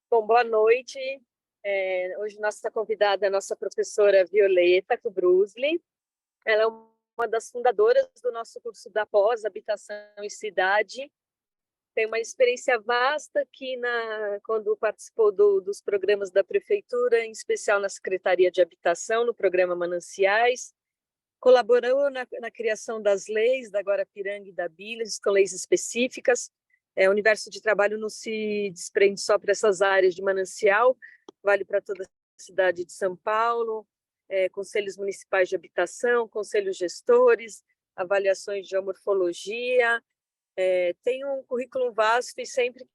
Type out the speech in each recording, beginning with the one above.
Bom, boa noite. Hoje nossa convidada é a nossa professora Violeta Kubrusli. Ela é uma das fundadoras do nosso curso da pós, Habitação e Cidade. Tem uma experiência vasta aqui quando participou dos programas da Prefeitura, em especial na Secretaria de Habitação, no programa Mananciais. Colaborou na criação das leis da Guarapiranga e da Bilas, com leis específicas. O universo de trabalho não se desprende só para essas áreas de manancial, vale para toda a cidade de São Paulo, conselhos municipais de habitação, conselhos gestores, avaliações de geomorfologia. Tem um currículo vasto e sempre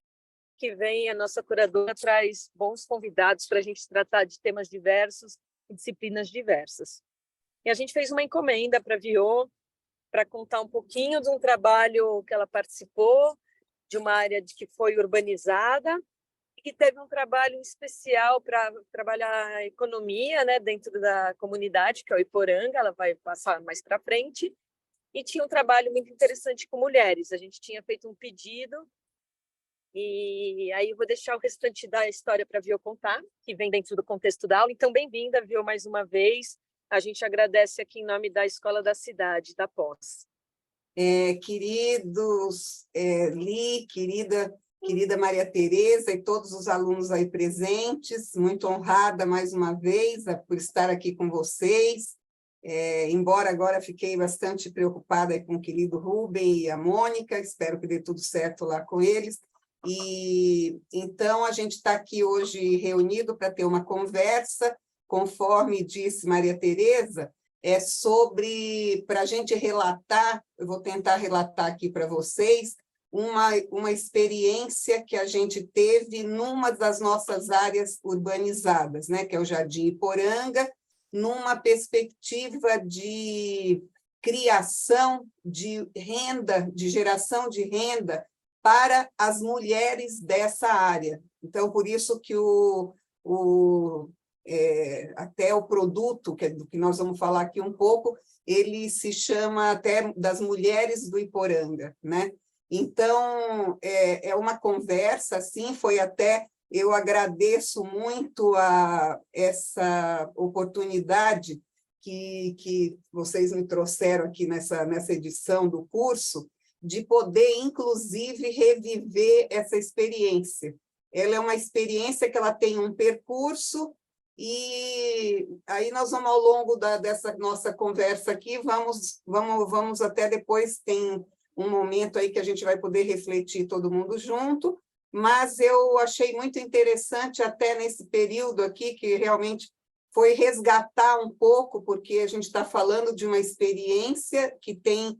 que vem a nossa curadora traz bons convidados para a gente tratar de temas diversos e disciplinas diversas. E a gente fez uma encomenda para a Viô para contar um pouquinho de um trabalho que ela participou, de uma área que foi urbanizada e que teve um trabalho especial para trabalhar a economia, né, dentro da comunidade, que é o Iporanga. Ela vai passar mais para frente. E tinha um trabalho muito interessante com mulheres. A gente tinha feito um pedido e aí eu vou deixar o restante da história para a Viô contar, que vem dentro do contexto da aula. Então, bem-vinda, Viô, mais uma vez. A gente agradece aqui em nome da Escola da Cidade, da Pós. Queridos Li, querida Maria Tereza e todos os alunos aí presentes, muito honrada mais uma vez por estar aqui com vocês, embora agora fiquei bastante preocupada com o querido Rubem e a Mônica, espero que dê tudo certo lá com eles, e então a gente está aqui hoje reunido para ter uma conversa, conforme disse Maria Tereza, para a gente relatar, eu vou tentar relatar aqui para vocês, uma experiência que a gente teve numa das nossas áreas urbanizadas, né, que é o Jardim Iporanga, numa perspectiva de criação de renda, de geração de renda para as mulheres dessa área. Então, por isso que até o produto, do que nós vamos falar aqui um pouco, ele se chama até das mulheres do Iporanga, né? Então, é uma conversa, assim, foi até, eu agradeço muito a essa oportunidade que vocês me trouxeram aqui nessa edição do curso, de poder, inclusive, reviver essa experiência. Ela é uma experiência que ela tem um percurso. E aí nós vamos, ao longo dessa nossa conversa aqui, vamos até depois, tem um momento aí que a gente vai poder refletir todo mundo junto, mas eu achei muito interessante até nesse período aqui, que realmente foi resgatar um pouco, porque a gente está falando de uma experiência que tem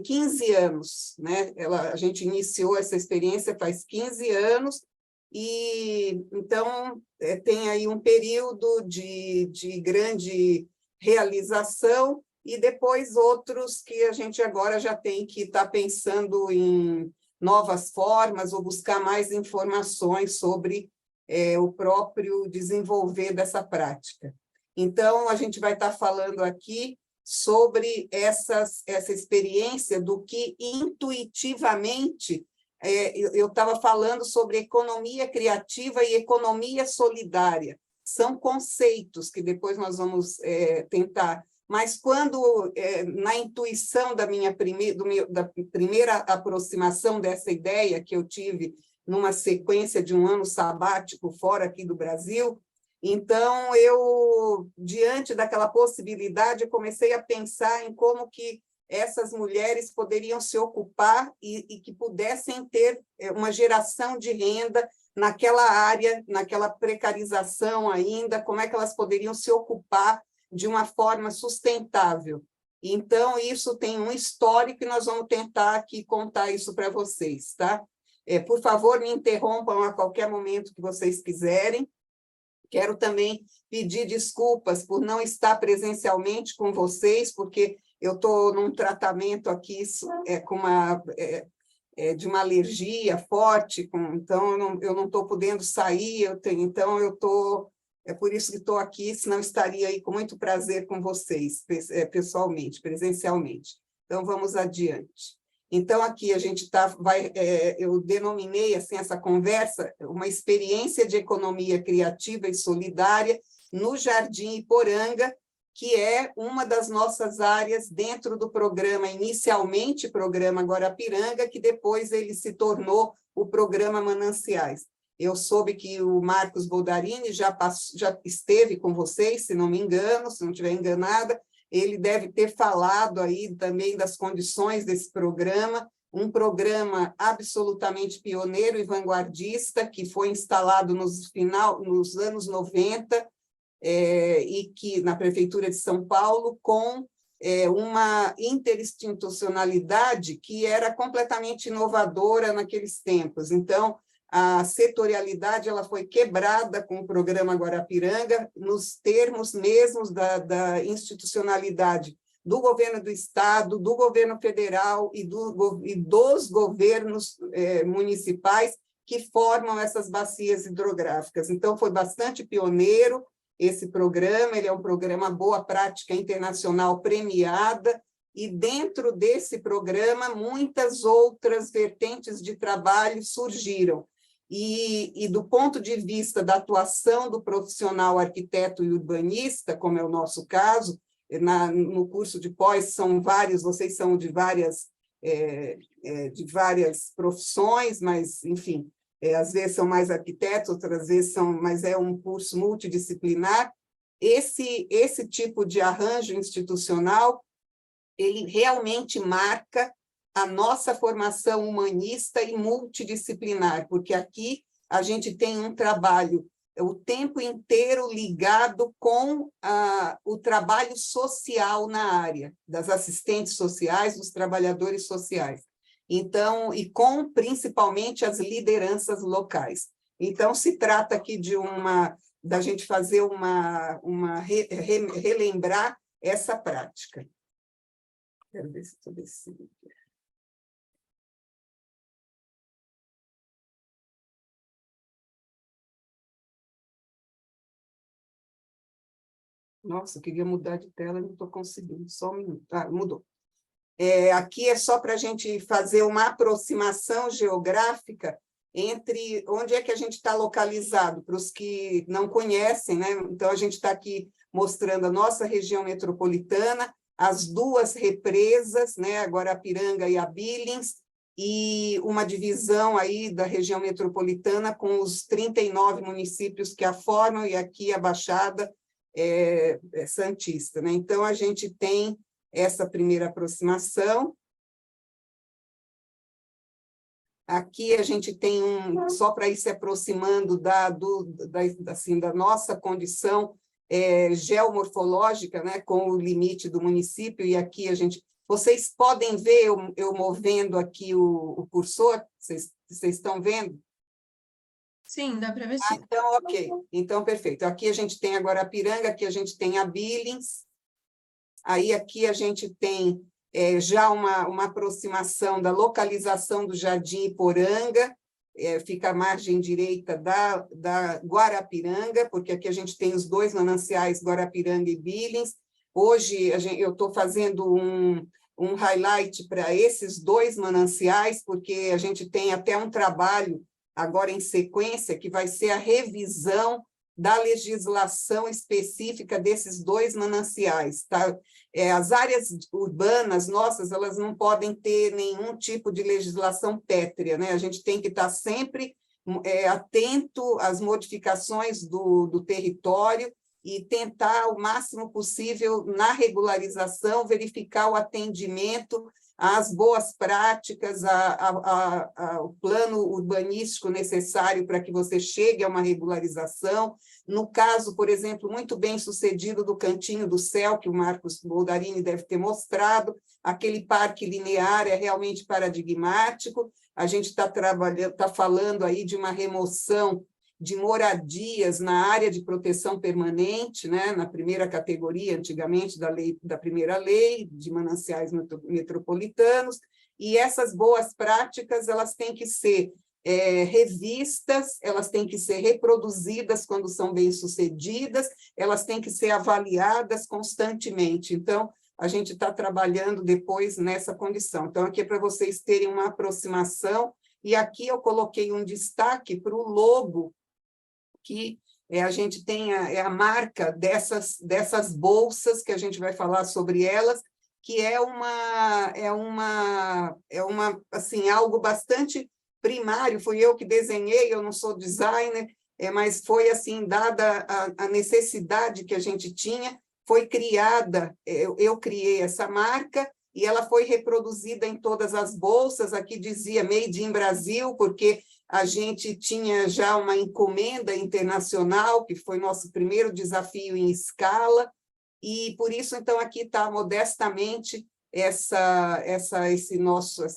15 anos, né? A gente iniciou essa experiência faz 15 anos, e então tem aí um período de grande realização e depois outros que a gente agora já tem que estar pensando em novas formas ou buscar mais informações sobre o próprio desenvolver dessa prática. Então, a gente vai estar falando aqui sobre essa experiência do que intuitivamente eu estava falando sobre economia criativa e economia solidária. São conceitos que depois nós vamos tentar. Mas quando, na intuição da primeira aproximação dessa ideia que eu tive numa sequência de um ano sabático fora aqui do Brasil, então eu, diante daquela possibilidade, eu comecei a pensar em como que essas mulheres poderiam se ocupar e que pudessem ter uma geração de renda naquela área, naquela precarização ainda, como é que elas poderiam se ocupar de uma forma sustentável. Então, isso tem um histórico e nós vamos tentar aqui contar isso para vocês, tá? Por favor, me interrompam a qualquer momento que vocês quiserem. Quero também pedir desculpas por não estar presencialmente com vocês, porque eu estou num tratamento aqui de uma alergia forte, então eu não estou podendo sair, então eu estou... É por isso que estou aqui, senão estaria aí com muito prazer com vocês, pessoalmente, presencialmente. Então, vamos adiante. Então, aqui a gente eu denominei assim, essa conversa uma experiência de economia criativa e solidária no Jardim Iporanga, que é uma das nossas áreas dentro do programa, inicialmente programa Guarapiranga, que depois ele se tornou o programa Mananciais. Eu soube que o Marcos Boldarini já esteve com vocês, se não me engano, se não estiver enganada, ele deve ter falado aí também das condições desse programa, um programa absolutamente pioneiro e vanguardista, que foi instalado nos anos 90, e que na Prefeitura de São Paulo, com uma interinstitucionalidade que era completamente inovadora naqueles tempos. Então, a setorialidade ela foi quebrada com o programa Guarapiranga, nos termos mesmos da institucionalidade do governo do Estado, do governo federal e dos governos municipais que formam essas bacias hidrográficas. Então, foi bastante pioneiro esse programa, ele é um programa Boa Prática Internacional premiada, e dentro desse programa muitas outras vertentes de trabalho surgiram. E do ponto de vista da atuação do profissional arquiteto e urbanista, como é o nosso caso, no curso de pós são vários, vocês são de várias profissões, mas, enfim, às vezes são mais arquitetos, outras vezes são, mas é um curso multidisciplinar. Esse tipo de arranjo institucional, ele realmente marca a nossa formação humanista e multidisciplinar, porque aqui a gente tem um trabalho o tempo inteiro ligado com o trabalho social na área, das assistentes sociais, dos trabalhadores sociais. Então, e com principalmente as lideranças locais. Então, se trata aqui da gente fazer relembrar essa prática. Quero ver se estou descendo. Nossa, eu queria mudar de tela, não estou conseguindo, só um minuto. Mudou. Aqui é só para a gente fazer uma aproximação geográfica entre onde é que a gente está localizado, para os que não conhecem, né? Então, a gente está aqui mostrando a nossa região metropolitana, as duas represas, né? A Guarapiranga e a Billings, e uma divisão aí da região metropolitana com os 39 municípios que a formam, e aqui a Baixada Santista, né? Então, a gente tem essa primeira aproximação. Aqui a gente tem só para ir se aproximando da nossa condição geomorfológica, né, com o limite do município, e aqui vocês podem ver eu movendo aqui o cursor, vocês estão vendo? Sim, dá para ver sim. Então, ok. Então, perfeito. Aqui a gente tem a Guarapiranga, aqui a gente tem a Billings, aí aqui a gente tem já uma aproximação da localização do Jardim Iporanga, fica à margem direita da Guarapiranga, porque aqui a gente tem os dois mananciais, Guarapiranga e Billings. Hoje eu estou fazendo um highlight para esses dois mananciais, porque a gente tem até um trabalho agora em sequência, que vai ser a revisão da legislação específica desses dois mananciais. Tá? As áreas urbanas nossas, elas não podem ter nenhum tipo de legislação pétrea, né? A gente tem que estar sempre atento às modificações do território e tentar, o máximo possível, na regularização, verificar o atendimento às boas práticas, ao plano urbanístico necessário para que você chegue a uma regularização. No caso, por exemplo, muito bem sucedido do Cantinho do Céu, que o Marcos Boldarini deve ter mostrado, aquele parque linear é realmente paradigmático. A gente está falando aí de uma remoção de moradias na área de proteção permanente, né, na primeira categoria, antigamente, da primeira lei, de mananciais metropolitanos, e essas boas práticas elas têm que ser revistas, elas têm que ser reproduzidas quando são bem-sucedidas, elas têm que ser avaliadas constantemente. Então, a gente está trabalhando depois nessa condição. Então, aqui é para vocês terem uma aproximação, e aqui eu coloquei um destaque para o logo, que a gente tem a marca dessas bolsas, que a gente vai falar sobre elas, que é assim, algo bastante primário. Fui eu que desenhei, eu não sou designer, mas foi assim, dada a necessidade que a gente tinha, foi criada, eu criei essa marca, e ela foi reproduzida em todas as bolsas. Aqui dizia Made in Brasil, porque a gente tinha já uma encomenda internacional, que foi nosso primeiro desafio em escala, e por isso, então, aqui está modestamente essa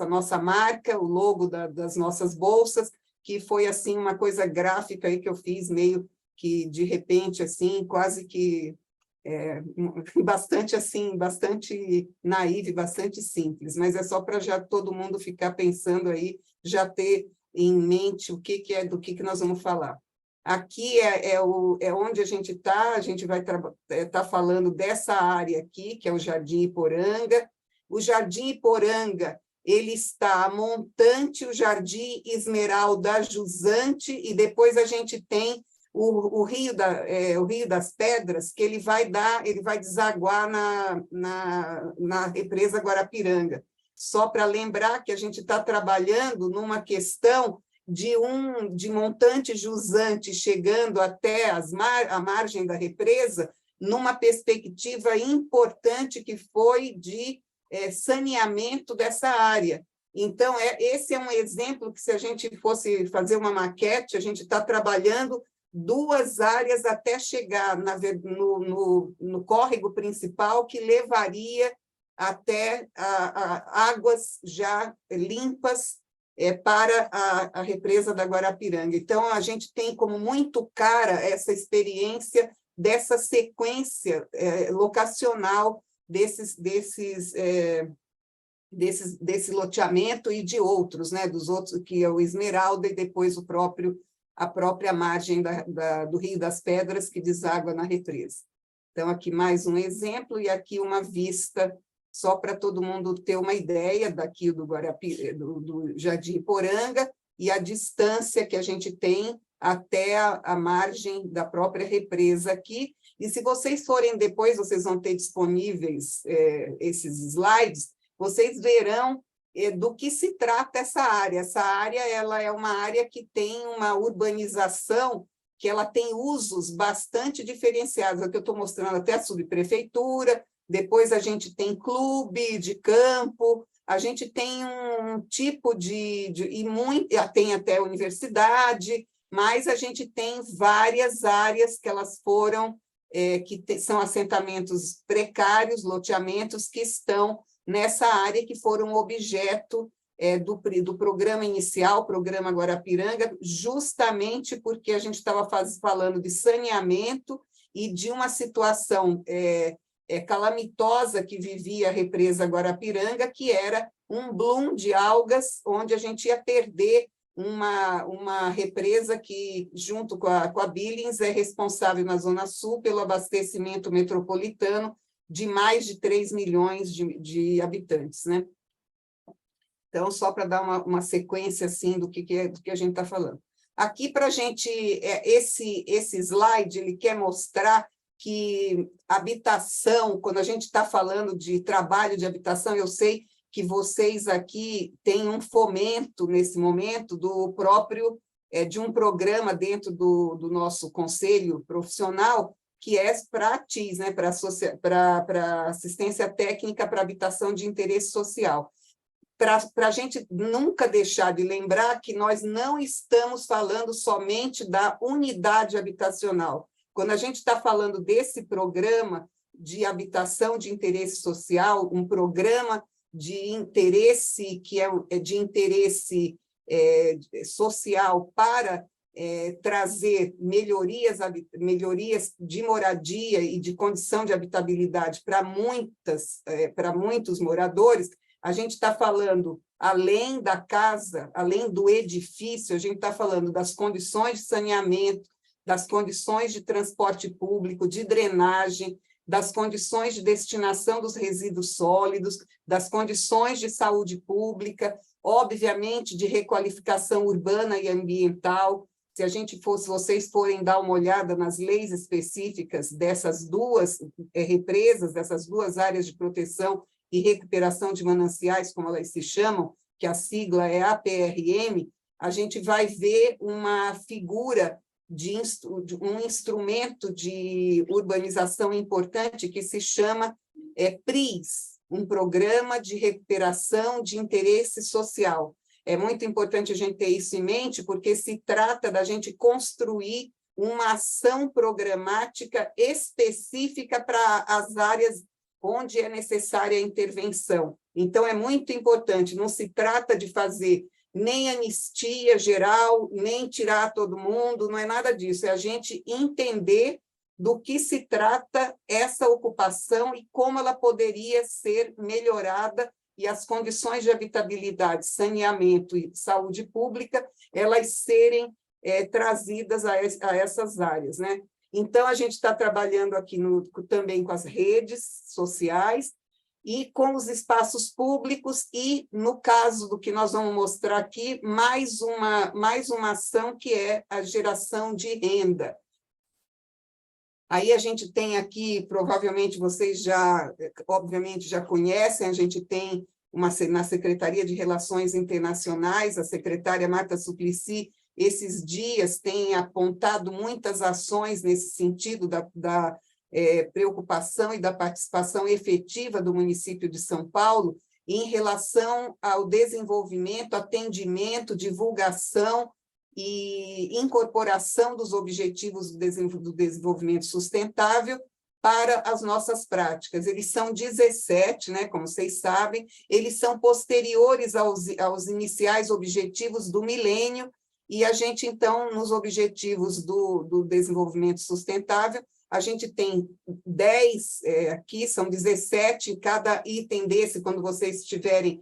nossa marca, o logo das nossas bolsas, que foi assim uma coisa gráfica aí que eu fiz meio que de repente, assim, quase que bastante naive, bastante simples, mas é só para já todo mundo ficar pensando aí, já ter em mente do que nós vamos falar. Aqui é onde a gente vai estar falando dessa área aqui, que é o Jardim Iporanga. O Jardim Iporanga, ele está a montante, o Jardim Esmeralda Jusante, e depois a gente tem o Rio das Pedras, que ele vai desaguar na represa Guarapiranga. Só para lembrar que a gente está trabalhando numa questão de montante jusante chegando até a margem da represa, numa perspectiva importante que foi de saneamento dessa área. Então, esse é um exemplo que, se a gente fosse fazer uma maquete, a gente está trabalhando 2 áreas até chegar no córrego principal, que levaria até águas já limpas para a represa da Guarapiranga. Então, a gente tem como muito cara essa experiência dessa sequência locacional desse loteamento e de outros, né, dos outros, que é o Esmeralda, e depois a própria margem do Rio das Pedras, que deságua na represa. Então, aqui mais um exemplo, e aqui uma vista, só para todo mundo ter uma ideia daqui do Jardim Iporanga, e a distância que a gente tem até a margem da própria represa aqui. E se vocês forem depois, vocês vão ter disponíveis esses slides, vocês verão do que se trata essa área. Essa área ela é uma área que tem uma urbanização, que ela tem usos bastante diferenciados. Aqui eu estou mostrando até a subprefeitura, depois a gente tem clube de campo, a gente tem um tipo tem até universidade, mas a gente tem várias áreas que elas foram, são assentamentos precários, loteamentos que estão nessa área, que foram objeto do programa inicial, Programa Guarapiranga, justamente porque a gente estava falando de saneamento e de uma situação calamitosa que vivia a represa Guarapiranga, que era um bloom de algas, onde a gente ia perder uma represa que, junto com a Billings, é responsável na Zona Sul pelo abastecimento metropolitano de mais de 3 milhões de habitantes, né? Então, só para dar uma sequência assim, do que a gente está falando. Aqui, para a gente, esse slide, ele quer mostrar que habitação, quando a gente está falando de trabalho de habitação, eu sei que vocês aqui têm um fomento, nesse momento, de um programa dentro do nosso conselho profissional, que é para a TIS, né, para assistência técnica para habitação de interesse social. Para a gente nunca deixar de lembrar que nós não estamos falando somente da unidade habitacional. Quando a gente está falando desse programa de habitação de interesse social, um programa de interesse que é de interesse social para trazer melhorias de moradia e de condição de habitabilidade para muitos moradores, a gente está falando, além da casa, além do edifício, a gente está falando das condições de saneamento, das condições de transporte público, de drenagem, das condições de destinação dos resíduos sólidos, das condições de saúde pública, obviamente de requalificação urbana e ambiental. Se a gente fosse, vocês forem dar uma olhada nas leis específicas dessas duas represas, dessas duas áreas de proteção e recuperação de mananciais, como elas se chamam, que a sigla é APRM, a gente vai ver uma figura de um instrumento de urbanização importante que se chama PRIS, um Programa de Recuperação de Interesse Social. É muito importante a gente ter isso em mente, porque se trata da gente construir uma ação programática específica para as áreas onde é necessária a intervenção. Então, é muito importante, não se trata de fazer nem anistia geral, nem tirar todo mundo, não é nada disso, é a gente entender do que se trata essa ocupação e como ela poderia ser melhorada e as condições de habitabilidade, saneamento e saúde pública, elas serem trazidas a essas áreas, né? Então, a gente está trabalhando aqui também com as redes sociais, e com os espaços públicos, e, no caso do que nós vamos mostrar aqui, mais uma ação que é a geração de renda. Aí a gente tem aqui, provavelmente vocês já, obviamente, já conhecem, a gente tem na Secretaria de Relações Internacionais, a secretária Marta Suplicy, esses dias tem apontado muitas ações nesse sentido da preocupação e da participação efetiva do município de São Paulo em relação ao desenvolvimento, atendimento, divulgação e incorporação dos objetivos do desenvolvimento sustentável para as nossas práticas. Eles são 17, né, como vocês sabem, eles são posteriores aos iniciais objetivos do milênio, e a gente, então, nos objetivos do desenvolvimento sustentável, a gente tem 10 aqui, são 17, cada item desse, quando vocês tiverem,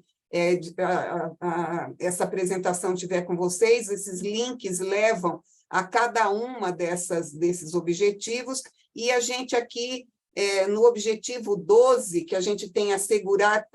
essa apresentação tiver com vocês, esses links levam a cada uma desses objetivos, e a gente aqui, no objetivo 12, que a gente tem assegurar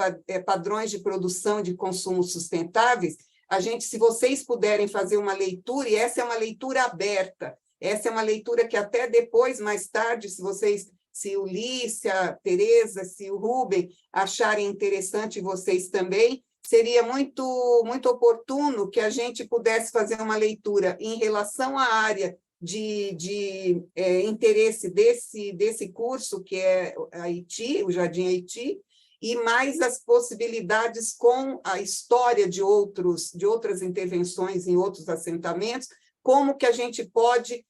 padrões de produção e de consumo sustentáveis, a gente, se vocês puderem fazer uma leitura, e essa é uma leitura aberta, essa é uma leitura que até depois, mais tarde, se o Li, se a Tereza, se o Rubem acharem interessante, vocês também, seria muito, muito oportuno que a gente pudesse fazer uma leitura em relação à área de interesse desse curso, que é Haiti, o Jardim Haiti, e mais as possibilidades com a história de outras intervenções em outros assentamentos, como que a gente pode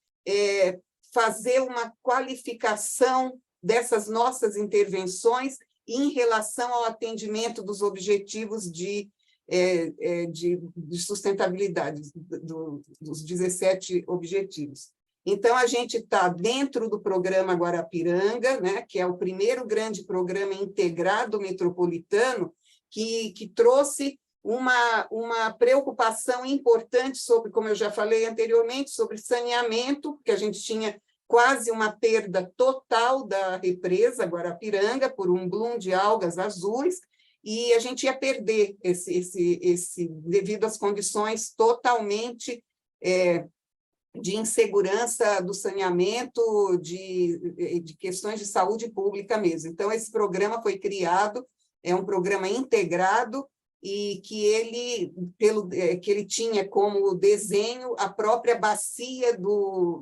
fazer uma qualificação dessas nossas intervenções em relação ao atendimento dos objetivos de sustentabilidade, dos 17 objetivos. Então, a gente está dentro do programa Guarapiranga, né, que é o primeiro grande programa integrado metropolitano, que trouxe uma preocupação importante sobre, como eu já falei anteriormente, sobre saneamento, porque a gente tinha quase uma perda total da represa Guarapiranga por um bloom de algas azuis, e a gente ia perder devido às condições totalmente de insegurança do saneamento, de questões de saúde pública mesmo. Então, esse programa foi criado, é um programa integrado, e que ele tinha como desenho a própria bacia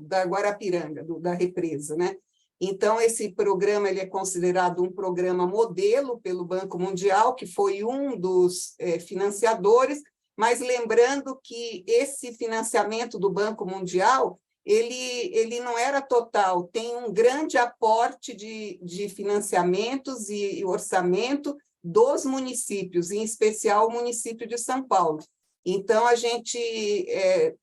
da Guarapiranga, da represa, né? Então, esse programa ele é considerado um programa modelo pelo Banco Mundial, que foi um dos financiadores, mas lembrando que esse financiamento do Banco Mundial, ele não era total, tem um grande aporte de financiamentos e orçamento dos municípios, em especial o município de São Paulo. Então, a gente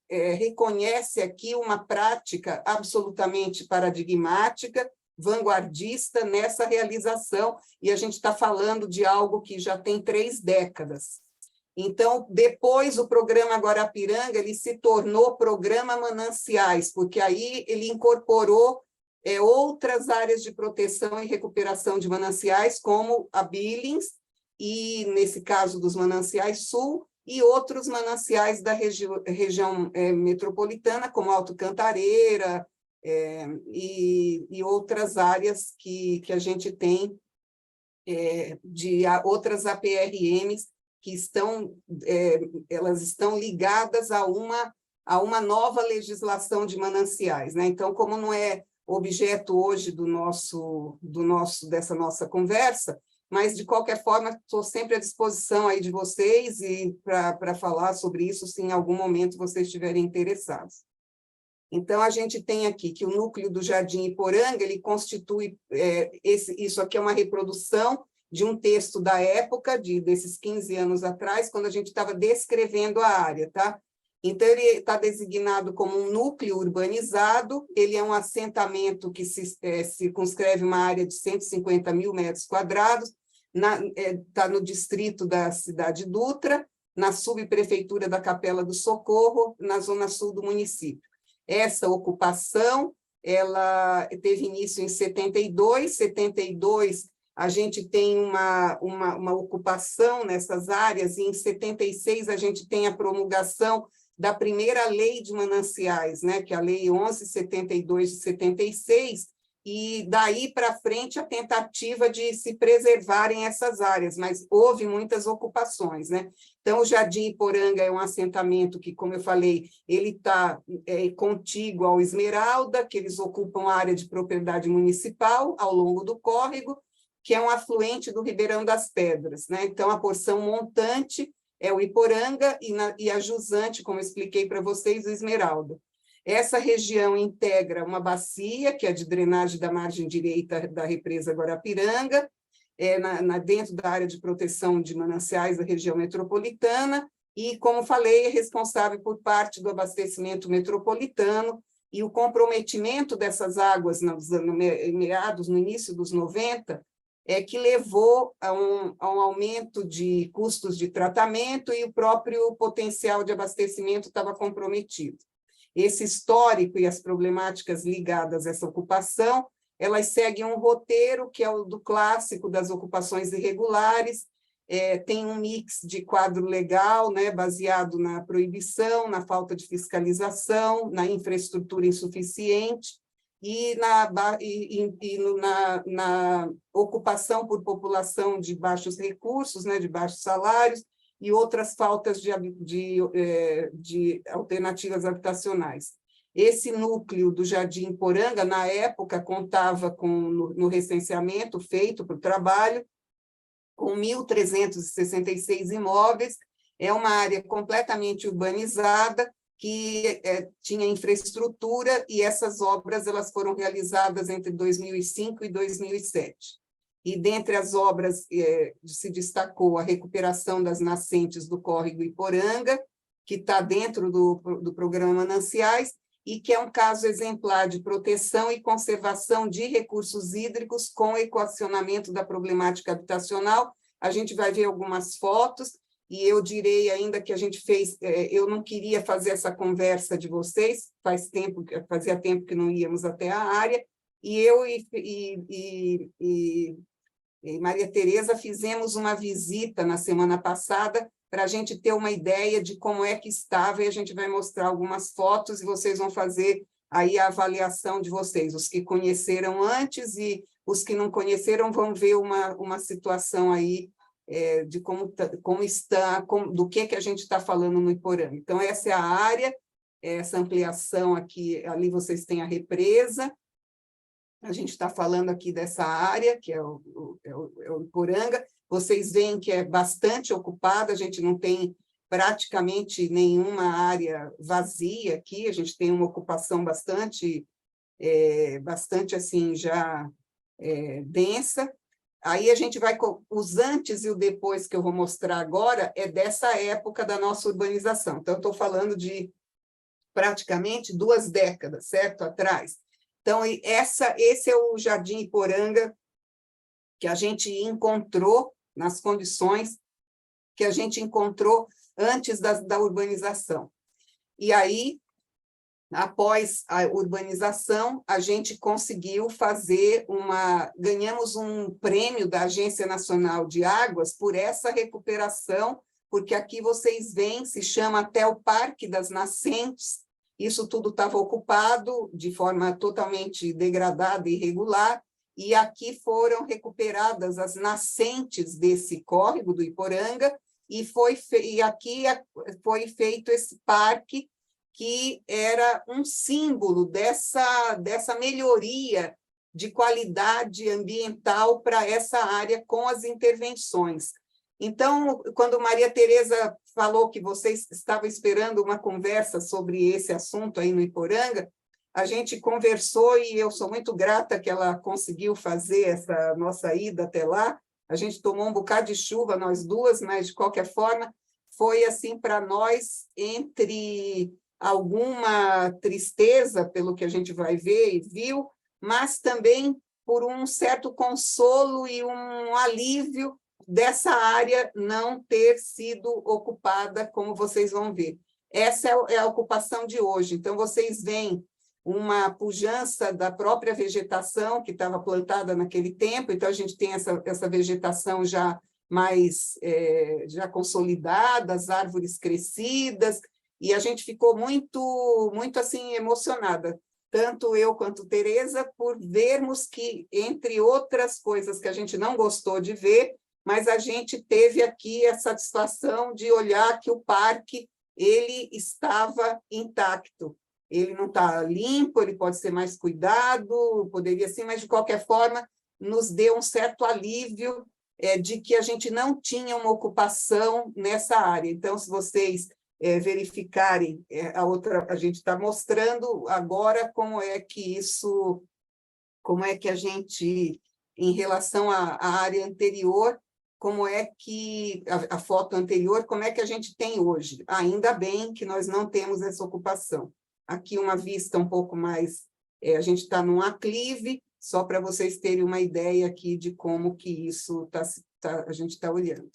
reconhece aqui uma prática absolutamente paradigmática, vanguardista nessa realização, e a gente está falando de algo que já tem 3 décadas. Então, depois, o programa Guarapiranga ele se tornou Programa Mananciais, porque aí ele incorporou outras áreas de proteção e recuperação de mananciais, como a Billings, e, nesse caso, dos Mananciais Sul, e outros mananciais da região metropolitana, como Alto Cantareira, e outras áreas que a gente tem, de outras APRMs, que elas estão ligadas a uma nova legislação de mananciais, né? Então, como não é objeto hoje dessa nossa conversa, mas, de qualquer forma, estou sempre à disposição aí de vocês e para falar sobre isso, se em algum momento vocês estiverem interessados. Então, a gente tem aqui que o núcleo do Jardim Iporanga, ele constitui, isso aqui é uma reprodução de um texto da época, desses 15 anos atrás, quando a gente estava descrevendo a área, tá? Então, ele está designado como um núcleo urbanizado, ele é um assentamento que circunscreve uma área de 150 mil metros quadrados, está no distrito da Cidade Dutra, na subprefeitura da Capela do Socorro, na zona sul do município. Essa ocupação, ela teve início em 72, a gente tem uma ocupação nessas áreas, e em 76 a gente tem a promulgação da primeira lei de mananciais, né, que é a Lei 11.72 de 76, e daí para frente a tentativa de se preservarem essas áreas, mas houve muitas ocupações, né? Então, o Jardim Iporanga é um assentamento que, como eu falei, ele está contíguo ao Esmeralda, que eles ocupam a área de propriedade municipal ao longo do córrego, que é um afluente do Ribeirão das Pedras, né? Então, a porção montante é o Iporanga e a jusante, como eu expliquei para vocês, o Esmeralda. Essa região integra uma bacia, que é de drenagem da margem direita da represa Guarapiranga, dentro da área de proteção de mananciais da região metropolitana, e, como falei, é responsável por parte do abastecimento metropolitano, e o comprometimento dessas águas no início dos 90, que levou a um aumento de custos de tratamento, e o próprio potencial de abastecimento estava comprometido. Esse histórico e as problemáticas ligadas a essa ocupação, elas seguem um roteiro que é o do clássico das ocupações irregulares, tem um mix de quadro legal, né, baseado na proibição, na falta de fiscalização, na infraestrutura insuficiente, e na ocupação por população de baixos recursos, né, de baixos salários, e outras faltas de alternativas habitacionais. Esse núcleo do Jardim Iporanga, na época, contava no recenseamento feito para o trabalho, com 1.366 imóveis, é uma área completamente urbanizada, que tinha infraestrutura, e essas obras elas foram realizadas entre 2005 e 2007. E, dentre as obras, se destacou a recuperação das nascentes do córrego Iporanga, que está dentro do programa Mananciais, e que é um caso exemplar de proteção e conservação de recursos hídricos com equacionamento da problemática habitacional. A gente vai ver algumas fotos, e eu direi ainda que a gente fez, eu não queria fazer essa conversa de vocês, fazia tempo que não íamos até a área, e eu e Maria Tereza fizemos uma visita na semana passada para a gente ter uma ideia de como é que estava, e a gente vai mostrar algumas fotos e vocês vão fazer aí a avaliação de vocês. Os que conheceram antes e os que não conheceram vão ver uma situação aí de como está, do que a gente está falando no Iporanga. Então, essa é a área, essa ampliação aqui, ali vocês têm a represa. A gente está falando aqui dessa área, que é o Iporanga. Vocês veem que é bastante ocupada, a gente não tem praticamente nenhuma área vazia aqui, a gente tem uma ocupação bastante assim, já densa. Aí a gente vai, os antes e o depois que eu vou mostrar agora, é dessa época da nossa urbanização. Então, eu estou falando de praticamente 2 décadas, certo? Atrás. Então, esse é o Jardim Iporanga que a gente encontrou nas condições que a gente encontrou antes da urbanização. E aí, após a urbanização, a gente conseguiu ganhamos um prêmio da Agência Nacional de Águas por essa recuperação, porque aqui vocês veem, se chama até o Parque das Nascentes, isso tudo estava ocupado de forma totalmente degradada e irregular, e aqui foram recuperadas as nascentes desse córrego do Iporanga, e aqui foi feito esse parque, que era um símbolo dessa melhoria de qualidade ambiental para essa área com as intervenções. Então, quando Maria Tereza falou que vocês estavam esperando uma conversa sobre esse assunto aí no Iporanga, a gente conversou e eu sou muito grata que ela conseguiu fazer essa nossa ida até lá. A gente tomou um bocado de chuva, nós duas, mas, de qualquer forma, foi assim para nós, entre alguma tristeza, pelo que a gente vai ver e viu, mas também por um certo consolo e um alívio dessa área não ter sido ocupada, como vocês vão ver. Essa é a ocupação de hoje. Então, vocês veem uma pujança da própria vegetação que estava plantada naquele tempo, então a gente tem essa vegetação já mais já consolidada, as árvores crescidas, e a gente ficou muito assim emocionada, tanto eu quanto Tereza, por vermos que, entre outras coisas que a gente não gostou de ver, mas a gente teve aqui a satisfação de olhar que o parque ele estava intacto. Ele não está limpo, ele pode ser mais cuidado, poderia ser, mas, de qualquer forma, nos deu um certo alívio de que a gente não tinha uma ocupação nessa área. Então, se vocês verificarem, a gente está mostrando agora como é que a gente, em relação à área anterior, como é que, a foto anterior, como é que a gente tem hoje. Ainda bem que nós não temos essa ocupação. Aqui uma vista um pouco mais, a gente está num aclive, só para vocês terem uma ideia aqui de como que isso a gente está olhando.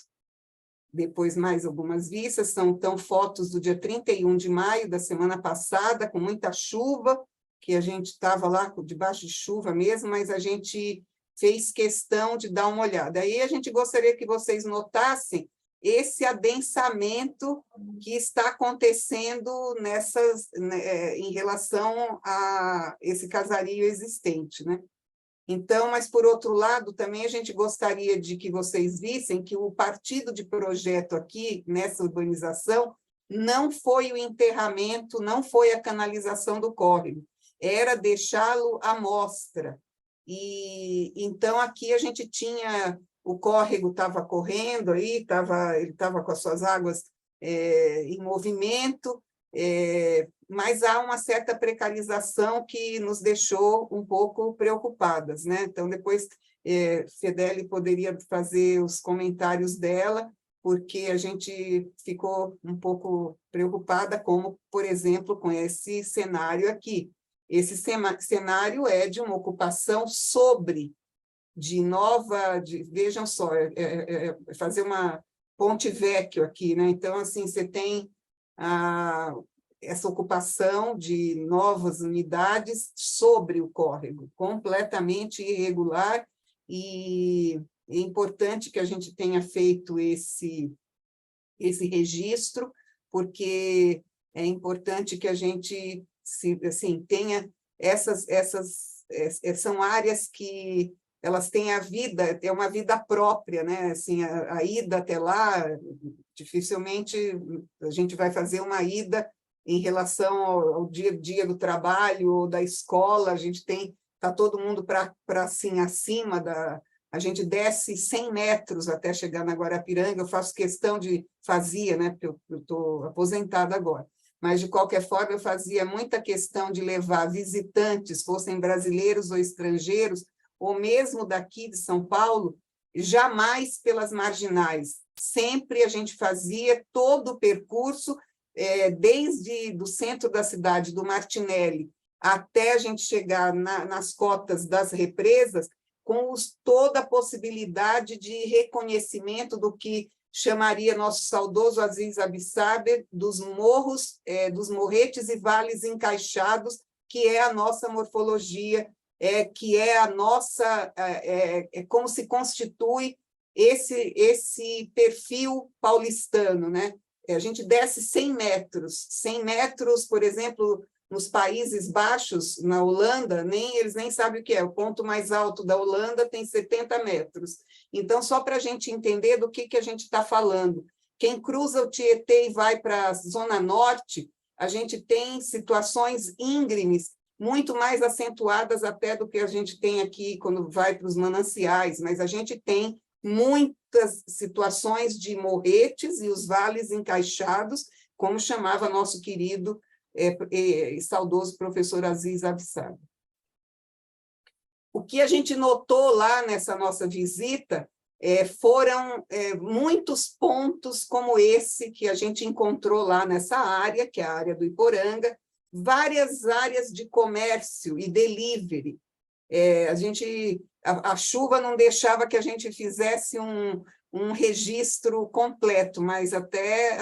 Depois, mais algumas vistas, são então fotos do dia 31 de maio da semana passada, com muita chuva, que a gente estava lá debaixo de chuva mesmo, mas a gente fez questão de dar uma olhada. Aí a gente gostaria que vocês notassem esse adensamento que está acontecendo em relação a esse casario existente, né? Então, mas, por outro lado, também a gente gostaria de que vocês vissem que o partido de projeto aqui, nessa urbanização, não foi o enterramento, não foi a canalização do córrego, era deixá-lo à mostra. E então, aqui a gente tinha... O córrego estava correndo aí, ele estava com as suas águas em movimento, mas há uma certa precarização que nos deixou um pouco preocupadas, né? Então, depois, Fedeli poderia fazer os comentários dela, porque a gente ficou um pouco preocupada, como, por exemplo, com esse cenário aqui. Esse cenário é de uma ocupação vejam só, fazer uma ponte vecchio aqui, né? Então, assim, você tem essa ocupação de novas unidades sobre o córrego, completamente irregular, e é importante que a gente tenha feito esse registro, porque é importante que a gente assim, tenha são áreas que elas têm é uma vida própria, né? Assim, a ida até lá, dificilmente a gente vai fazer uma ida em relação ao dia a dia do trabalho ou da escola. A gente está todo mundo assim, acima a gente desce 100 metros até chegar na Guarapiranga. Eu faço questão fazia, né? Porque eu estou aposentada agora. Mas, de qualquer forma, eu fazia muita questão de levar visitantes, fossem brasileiros ou estrangeiros, ou mesmo daqui de São Paulo, jamais pelas marginais. Sempre a gente fazia todo o percurso, desde do centro da cidade, do Martinelli, até a gente chegar nas cotas das represas, com toda a possibilidade de reconhecimento do que chamaria nosso saudoso Aziz Absaber dos morros, dos morretes e vales encaixados, que é a nossa morfologia, que é a nossa, como se constitui esse perfil paulistano, né? A gente desce 100 metros, por exemplo, nos Países Baixos, na Holanda, eles nem sabem o que é, o ponto mais alto da Holanda tem 70 metros. Então, só para a gente entender do que a gente está falando, quem cruza o Tietê e vai para a Zona Norte, a gente tem situações íngremes, muito mais acentuadas até do que a gente tem aqui quando vai para os mananciais, mas a gente tem muitas situações de morretes e os vales encaixados, como chamava nosso querido e saudoso professor Aziz Absaber. O que a gente notou lá nessa nossa visita foram muitos pontos como esse que a gente encontrou lá nessa área, que é a área do Iporanga, várias áreas de comércio e delivery. A chuva não deixava que a gente fizesse um registro completo, mas até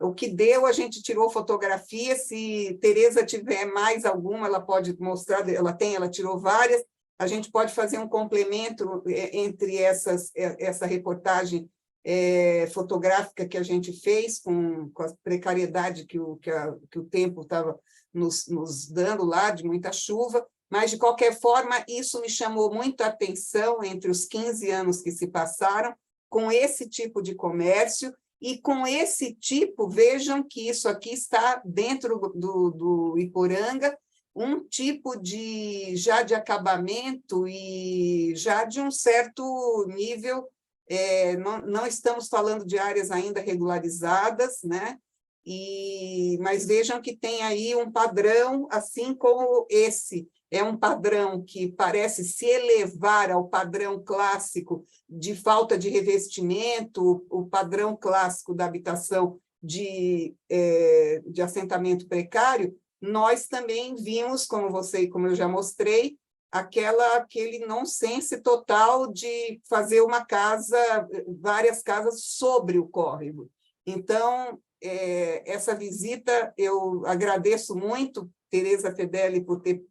o que deu, a gente tirou fotografia. Se Tereza tiver mais alguma, ela pode mostrar, ela tirou várias, a gente pode fazer um complemento entre essa reportagem fotográfica que a gente fez, com a precariedade que o tempo estava nos dando lá, de muita chuva, mas, de qualquer forma, isso me chamou muito a atenção entre os 15 anos que se passaram, com esse tipo de comércio, e com esse tipo, vejam que isso aqui está dentro do Iporanga, um tipo já de acabamento e já de um certo nível, não estamos falando de áreas ainda regularizadas, né? Mas vejam que tem aí um padrão, assim como esse, é um padrão que parece se elevar ao padrão clássico de falta de revestimento, o padrão clássico da habitação de assentamento precário. Nós também vimos, como eu já mostrei, aquele nonsense total de fazer várias casas sobre o córrego. Então, essa visita, eu agradeço muito, Tereza Fedeli, por ter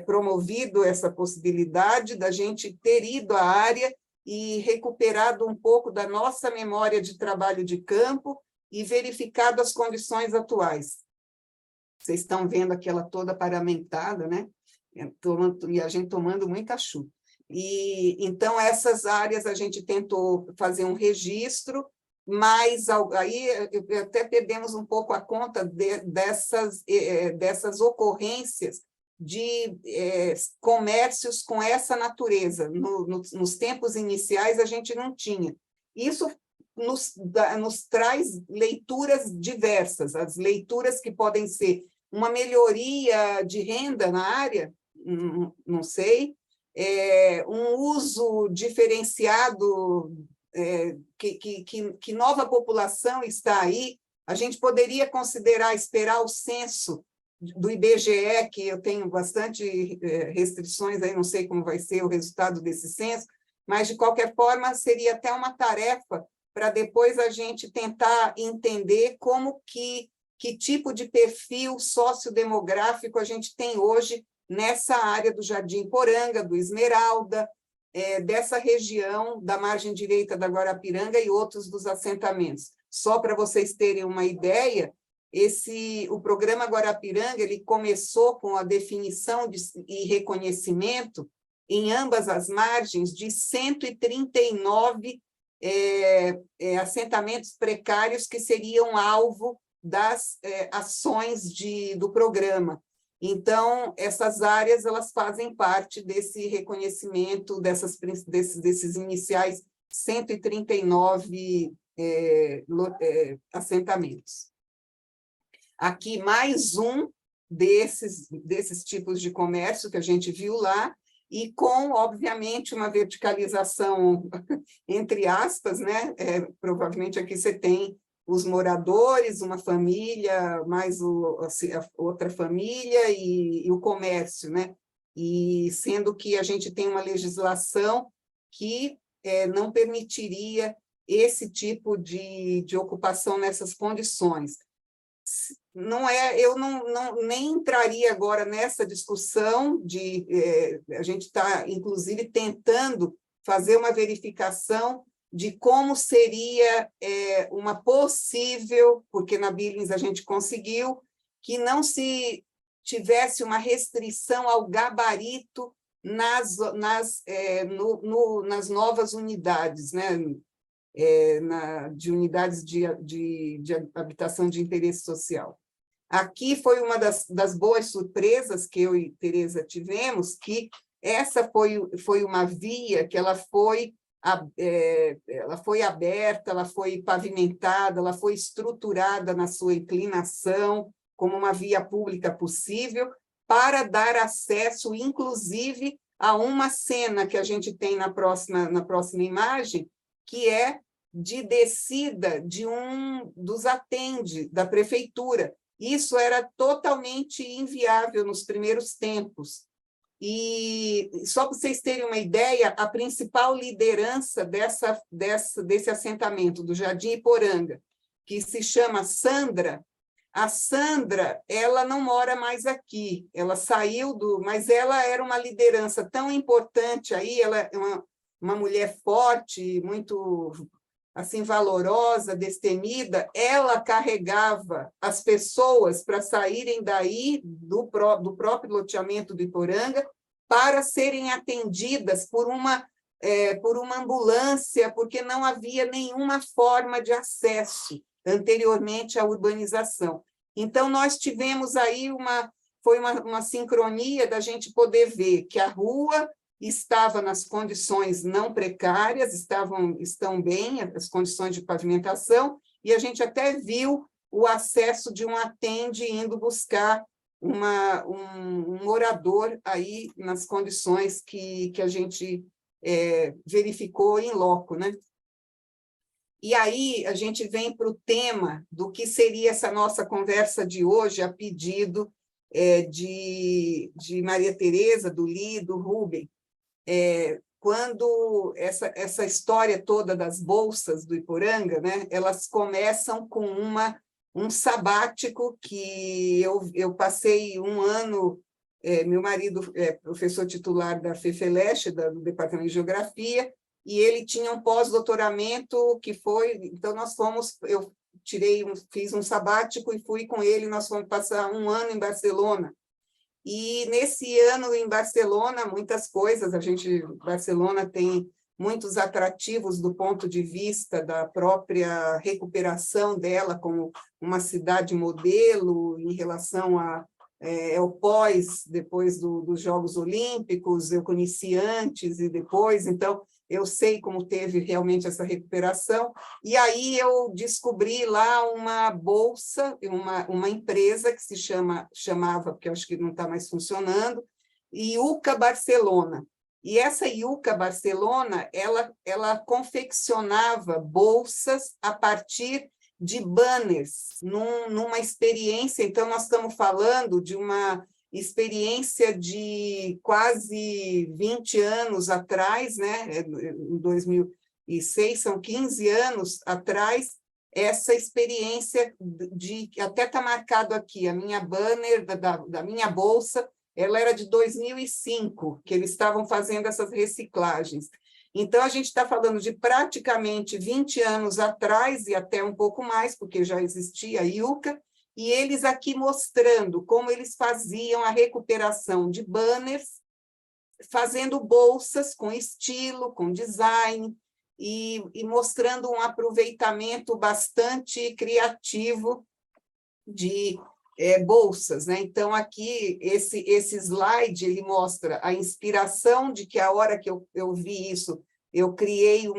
promovido essa possibilidade da gente ter ido à área e recuperado um pouco da nossa memória de trabalho de campo e verificado as condições atuais. Vocês estão vendo aquela toda paramentada, né? E a gente tomando muita chuva. Então, essas áreas a gente tentou fazer um registro, mas aí até perdemos um pouco a conta dessas ocorrências de comércios com essa natureza. Nos tempos iniciais, a gente não tinha. Isso nos traz leituras diversas, as leituras que podem ser uma melhoria de renda na área, não sei, um uso diferenciado, que nova população está aí. A gente poderia considerar, esperar o censo do IBGE, que eu tenho bastante restrições, aí não sei como vai ser o resultado desse censo, mas, de qualquer forma, seria até uma tarefa para depois a gente tentar entender que tipo de perfil sociodemográfico a gente tem hoje nessa área do Jardim Iporanga, do Esmeralda, dessa região da margem direita da Guarapiranga e outros dos assentamentos. Só para vocês terem uma ideia, o programa Guarapiranga ele começou com a definição e reconhecimento em ambas as margens de 139 assentamentos precários que seriam alvo das ações do programa. Então, essas áreas elas fazem parte desse reconhecimento desses iniciais 139 assentamentos. Aqui, mais um desses tipos de comércio que a gente viu lá, e com, obviamente, uma verticalização, entre aspas, né? Provavelmente aqui você tem os moradores, uma família, mais a outra família e o comércio, né? E sendo que a gente tem uma legislação que não permitiria esse tipo de ocupação nessas condições. Não é, eu nem entraria agora nessa discussão a gente está, inclusive, tentando fazer uma verificação de como seria uma possível, porque na Billings a gente conseguiu, que não se tivesse uma restrição ao gabarito nas novas unidades, né? De unidades de habitação de interesse social. Aqui foi uma das boas surpresas que eu e Tereza tivemos, que essa foi uma via que ela foi aberta, ela foi pavimentada, ela foi estruturada na sua inclinação, como uma via pública possível, para dar acesso, inclusive, a uma cena que a gente tem na próxima imagem, que é de descida de um dos atende da prefeitura. Isso era totalmente inviável nos primeiros tempos. E, só para vocês terem uma ideia, a principal liderança desse assentamento, do Jardim Iporanga, que se chama Sandra, a Sandra, ela não mora mais aqui, ela saiu mas ela era uma liderança tão importante aí, ela é uma mulher forte, muito assim valorosa, destemida, ela carregava as pessoas para saírem daí do próprio loteamento do Iporanga para serem atendidas por uma ambulância, porque não havia nenhuma forma de acesso anteriormente à urbanização. Então, nós tivemos aí foi uma sincronia da gente poder ver que a rua estava nas condições não precárias, estão bem, as condições de pavimentação, e a gente até viu o acesso de um atende indo buscar um morador aí nas condições que a gente verificou em loco, né? E aí a gente vem para o tema do que seria essa nossa conversa de hoje, a pedido de Maria Tereza, do Li, do Rubem. Quando essa história toda das bolsas do Iporanga, né, elas começam com um sabático que eu passei um ano, meu marido é professor titular da FEFELESH, do Departamento de Geografia, e ele tinha um pós-doutoramento que então eu fiz um sabático e fui com ele, nós fomos passar um ano em Barcelona. E nesse ano em Barcelona, muitas coisas, Barcelona tem muitos atrativos do ponto de vista da própria recuperação dela como uma cidade modelo em relação ao depois dos Jogos Olímpicos, eu conheci antes e depois, então eu sei como teve realmente essa recuperação, e aí eu descobri lá uma bolsa, uma empresa que chamava, porque eu acho que não está mais funcionando, IUCA Barcelona. E essa IUCA Barcelona, ela confeccionava bolsas a partir de banners, numa experiência, então nós estamos falando de uma experiência de quase 20 anos atrás, né? Em 2006, são 15 anos atrás, essa experiência até está marcado aqui, a minha banner da minha bolsa, ela era de 2005, que eles estavam fazendo essas reciclagens. Então, a gente está falando de praticamente 20 anos atrás, e até um pouco mais, porque já existia a IUCA, e eles aqui mostrando como eles faziam a recuperação de banners, fazendo bolsas com estilo, com design, e mostrando um aproveitamento bastante criativo de bolsas, né? Então, aqui, esse slide, ele mostra a inspiração de que a hora que eu vi isso, eu criei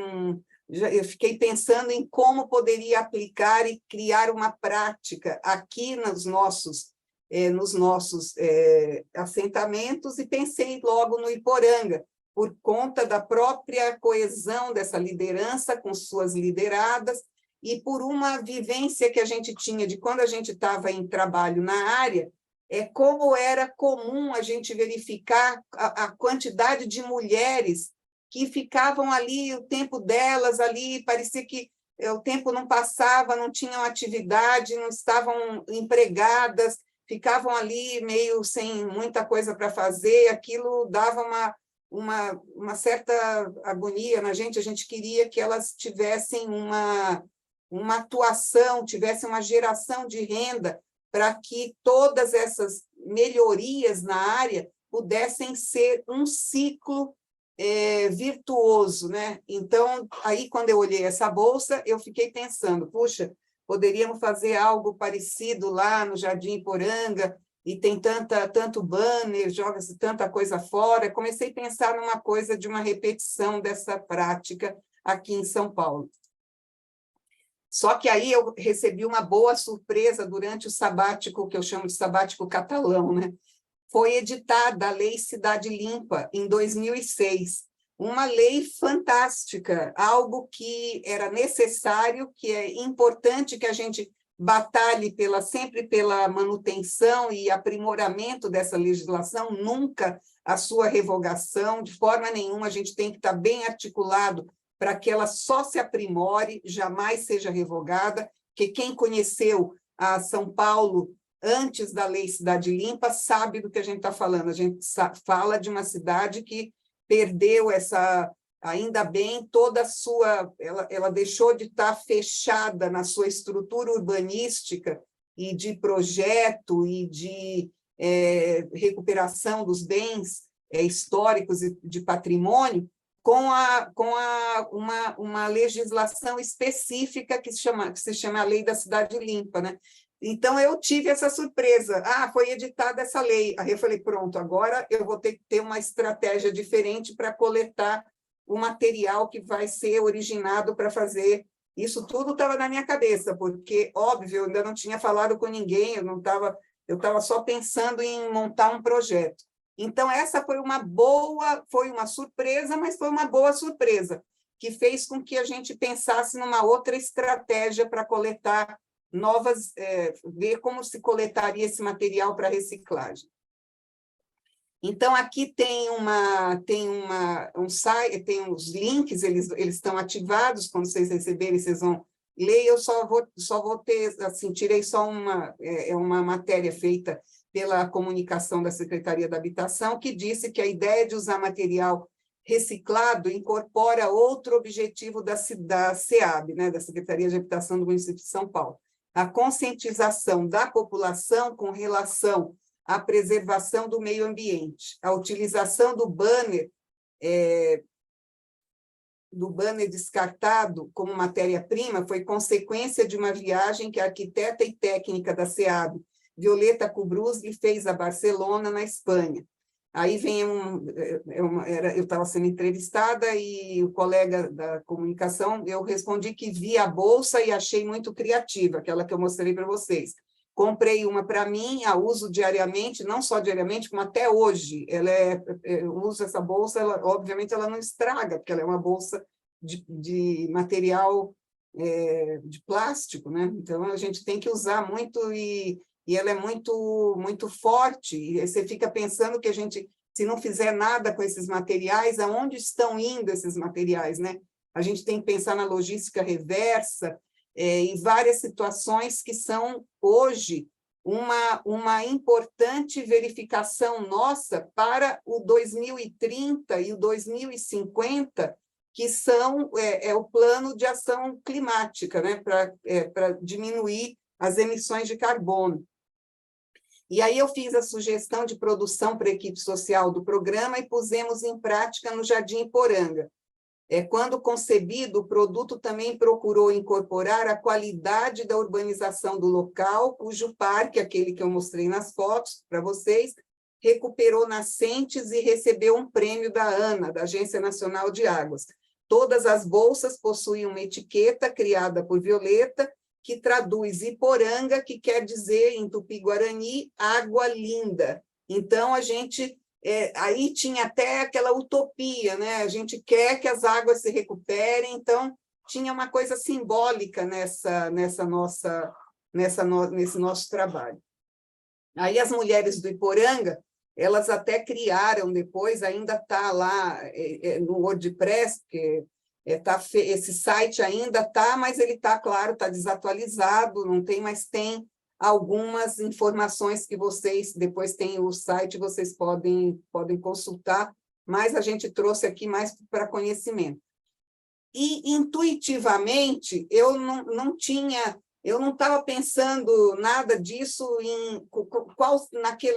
eu fiquei pensando em como poderia aplicar e criar uma prática aqui nos nossos assentamentos, e pensei logo no Iporanga, por conta da própria coesão dessa liderança com suas lideradas, e por uma vivência que a gente tinha de quando a gente estava em trabalho na área, como era comum a gente verificar a quantidade de mulheres que ficavam ali, o tempo delas ali, parecia que o tempo não passava, não tinham atividade, não estavam empregadas, ficavam ali meio sem muita coisa para fazer, aquilo dava uma certa agonia na gente, a gente queria que elas tivessem uma atuação, tivessem uma geração de renda para que todas essas melhorias na área pudessem ser um ciclo virtuoso, né? Então, aí, quando eu olhei essa bolsa, eu fiquei pensando, puxa, poderíamos fazer algo parecido lá no Jardim Iporanga, e tem tanto banner, joga-se tanta coisa fora. Comecei a pensar numa coisa de uma repetição dessa prática aqui em São Paulo. Só que aí eu recebi uma boa surpresa durante o sabático, que eu chamo de sabático catalão, né? Foi editada a Lei Cidade Limpa, em 2006. Uma lei fantástica, algo que era necessário, que é importante que a gente batalhe sempre pela manutenção e aprimoramento dessa legislação, nunca a sua revogação, de forma nenhuma, a gente tem que estar bem articulado para que ela só se aprimore, jamais seja revogada, que quem conheceu a São Paulo antes da Lei Cidade Limpa sabe do que a gente está falando. A gente fala de uma cidade que perdeu ainda bem, toda a sua... Ela deixou de estar fechada na sua estrutura urbanística e de projeto e de recuperação dos bens históricos e de patrimônio, com uma legislação específica que se chama a Lei da Cidade Limpa, né? Então, eu tive essa surpresa. Foi editada essa lei. Aí eu falei, pronto, agora eu vou ter que ter uma estratégia diferente para coletar o material que vai ser originado para fazer. Isso tudo estava na minha cabeça, porque, óbvio, eu ainda não tinha falado com ninguém, eu estava só pensando em montar um projeto. Então, essa foi uma surpresa, mas foi uma boa surpresa, que fez com que a gente pensasse numa outra estratégia para coletar ver como se coletaria esse material para reciclagem. Então, aqui tem um site, tem os links, eles estão ativados, quando vocês receberem, vocês vão ler. Eu só vou ter, assim, tirei só uma matéria feita pela comunicação da Secretaria da Habitação, que disse que a ideia de usar material reciclado incorpora outro objetivo da SEAB, né, da Secretaria de Habitação do município de São Paulo, a conscientização da população com relação à preservação do meio ambiente. A utilização do banner descartado como matéria-prima foi consequência de uma viagem que a arquiteta e técnica da SEAB, Violeta Kubrusli, fez a Barcelona, na Espanha. Aí vem eu estava sendo entrevistada e o colega da comunicação, eu respondi que vi a bolsa e achei muito criativa, aquela que eu mostrei para vocês. Comprei uma para mim, a uso diariamente, não só diariamente, como até hoje. Eu uso essa bolsa, obviamente ela não estraga, porque ela é uma bolsa de material de plástico, né? Então a gente tem que usar muito e ela é muito forte, e você fica pensando que se não fizer nada com esses materiais, aonde estão indo esses materiais, né? A gente tem que pensar na logística reversa, em várias situações que são, hoje, uma importante verificação nossa para o 2030 e o 2050, que são o plano de ação climática, né? Para diminuir as emissões de carbono. E aí eu fiz a sugestão de produção para a equipe social do programa e pusemos em prática no Jardim Iporanga. Quando concebido, o produto também procurou incorporar a qualidade da urbanização do local, cujo parque, aquele que eu mostrei nas fotos para vocês, recuperou nascentes e recebeu um prêmio da ANA, da Agência Nacional de Águas. Todas as bolsas possuem uma etiqueta criada por Violeta, que traduz Iporanga, que quer dizer, em Tupi-Guarani, água linda. Então, a gente... aí tinha até aquela utopia, né? A gente quer que as águas se recuperem, então tinha uma coisa simbólica nesse nosso trabalho. Aí as mulheres do Iporanga elas até criaram depois, ainda está lá no WordPress, porque esse site ainda está, mas ele está, claro, está desatualizado, não tem, mas tem algumas informações que vocês, depois tem o site, vocês podem consultar, mas a gente trouxe aqui mais para conhecimento. E, intuitivamente, eu não estava pensando nada disso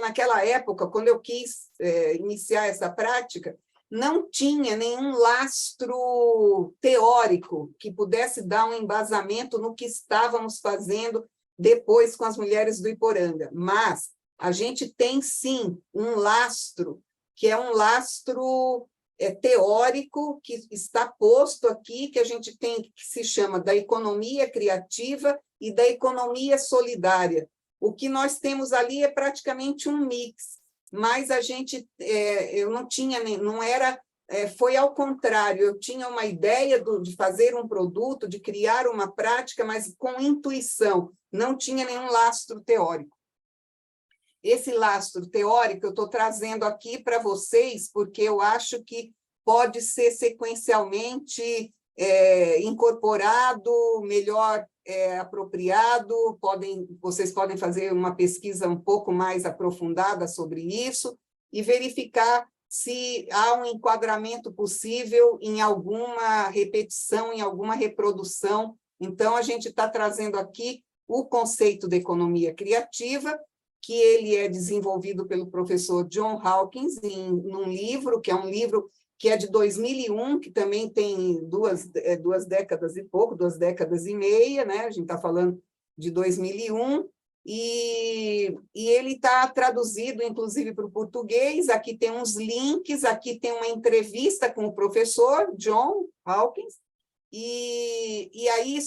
naquela época, quando eu quis iniciar essa prática, não tinha nenhum lastro teórico que pudesse dar um embasamento no que estávamos fazendo depois com as mulheres do Iporanga. Mas a gente tem, sim, um lastro, que é um lastro teórico que está posto aqui, que a gente tem, que se chama da economia criativa e da economia solidária. O que nós temos ali é praticamente um mix, mas a gente, eu não tinha, não era, foi ao contrário, eu tinha uma ideia de fazer um produto, de criar uma prática, mas com intuição, não tinha nenhum lastro teórico. Esse lastro teórico eu estou trazendo aqui para vocês, porque eu acho que pode ser sequencialmente incorporado, melhor apropriado, vocês podem fazer uma pesquisa um pouco mais aprofundada sobre isso e verificar se há um enquadramento possível em alguma repetição, em alguma reprodução. Então, a gente está trazendo aqui o conceito de economia criativa, que ele é desenvolvido pelo professor John Hawkins num livro, que é um livro que é de 2001, que também tem duas décadas e pouco, 2 décadas e meia, né? A gente está falando de 2001, e ele está traduzido, inclusive, para o português. Aqui tem uns links, aqui tem uma entrevista com o professor John Hawkins, e aí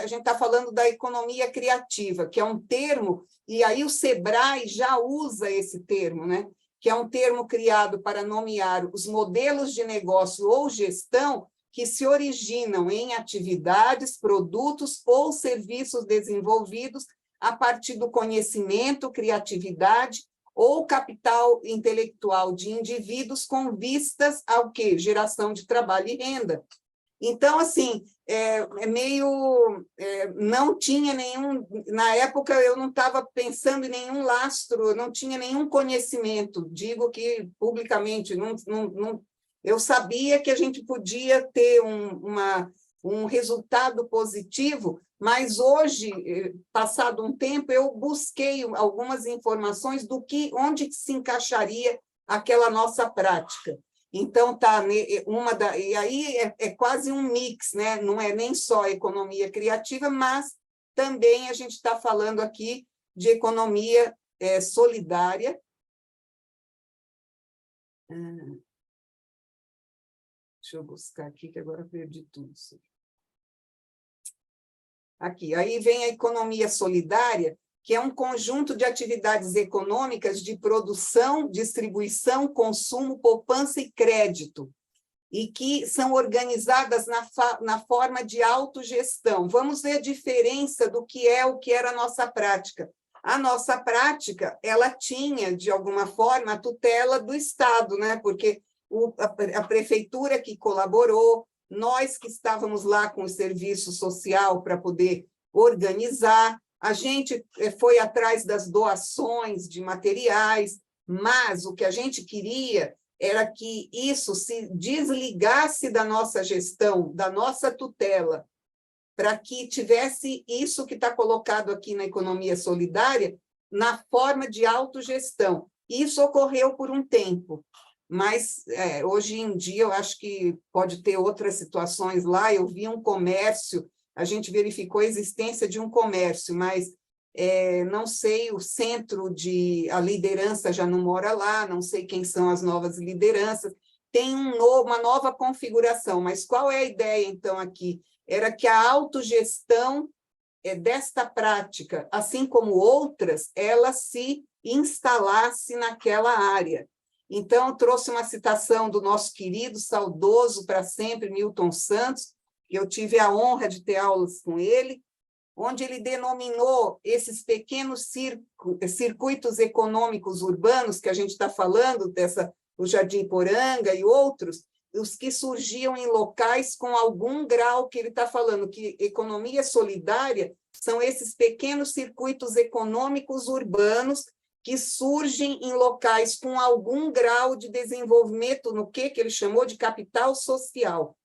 a gente está falando da economia criativa, que é um termo, e aí o Sebrae já usa esse termo, né? Que é um termo criado para nomear os modelos de negócio ou gestão que se originam em atividades, produtos ou serviços desenvolvidos a partir do conhecimento, criatividade ou capital intelectual de indivíduos com vistas ao quê? Geração de trabalho e renda. Então, assim, não tinha nenhum... Na época, eu não estava pensando em nenhum lastro, não tinha nenhum conhecimento. Digo que, publicamente, eu sabia que a gente podia ter um resultado positivo, mas hoje, passado um tempo, eu busquei algumas informações onde se encaixaria aquela nossa prática. Então, e aí é quase um mix, né? Não é nem só economia criativa, mas também a gente está falando aqui de economia solidária. Deixa eu buscar aqui, que agora perdi tudo. Aqui, aí vem a economia solidária, que é um conjunto de atividades econômicas de produção, distribuição, consumo, poupança e crédito, e que são organizadas na forma de autogestão. Vamos ver a diferença do que era a nossa prática. A nossa prática, ela tinha, de alguma forma, a tutela do Estado, né? Porque a prefeitura que colaborou, nós que estávamos lá com o serviço social para poder organizar, a gente foi atrás das doações de materiais, mas o que a gente queria era que isso se desligasse da nossa gestão, da nossa tutela, para que tivesse isso que está colocado aqui na economia solidária, na forma de autogestão. Isso ocorreu por um tempo, mas hoje em dia eu acho que pode ter outras situações lá. Eu vi um comércio, a gente verificou a existência de um comércio, mas não sei, o centro a liderança já não mora lá, não sei quem são as novas lideranças, tem uma nova configuração, mas qual é a ideia, então, aqui? Era que a autogestão desta prática, assim como outras, ela se instalasse naquela área. Então, eu trouxe uma citação do nosso querido, saudoso para sempre, Milton Santos, que eu tive a honra de ter aulas com ele, onde ele denominou esses pequenos circuitos econômicos urbanos, que a gente está falando, o Jardim Iporanga e outros, os que surgiam em locais com algum grau, que ele está falando que economia solidária são esses pequenos circuitos econômicos urbanos que surgem em locais com algum grau de desenvolvimento, no que ele chamou de capital social.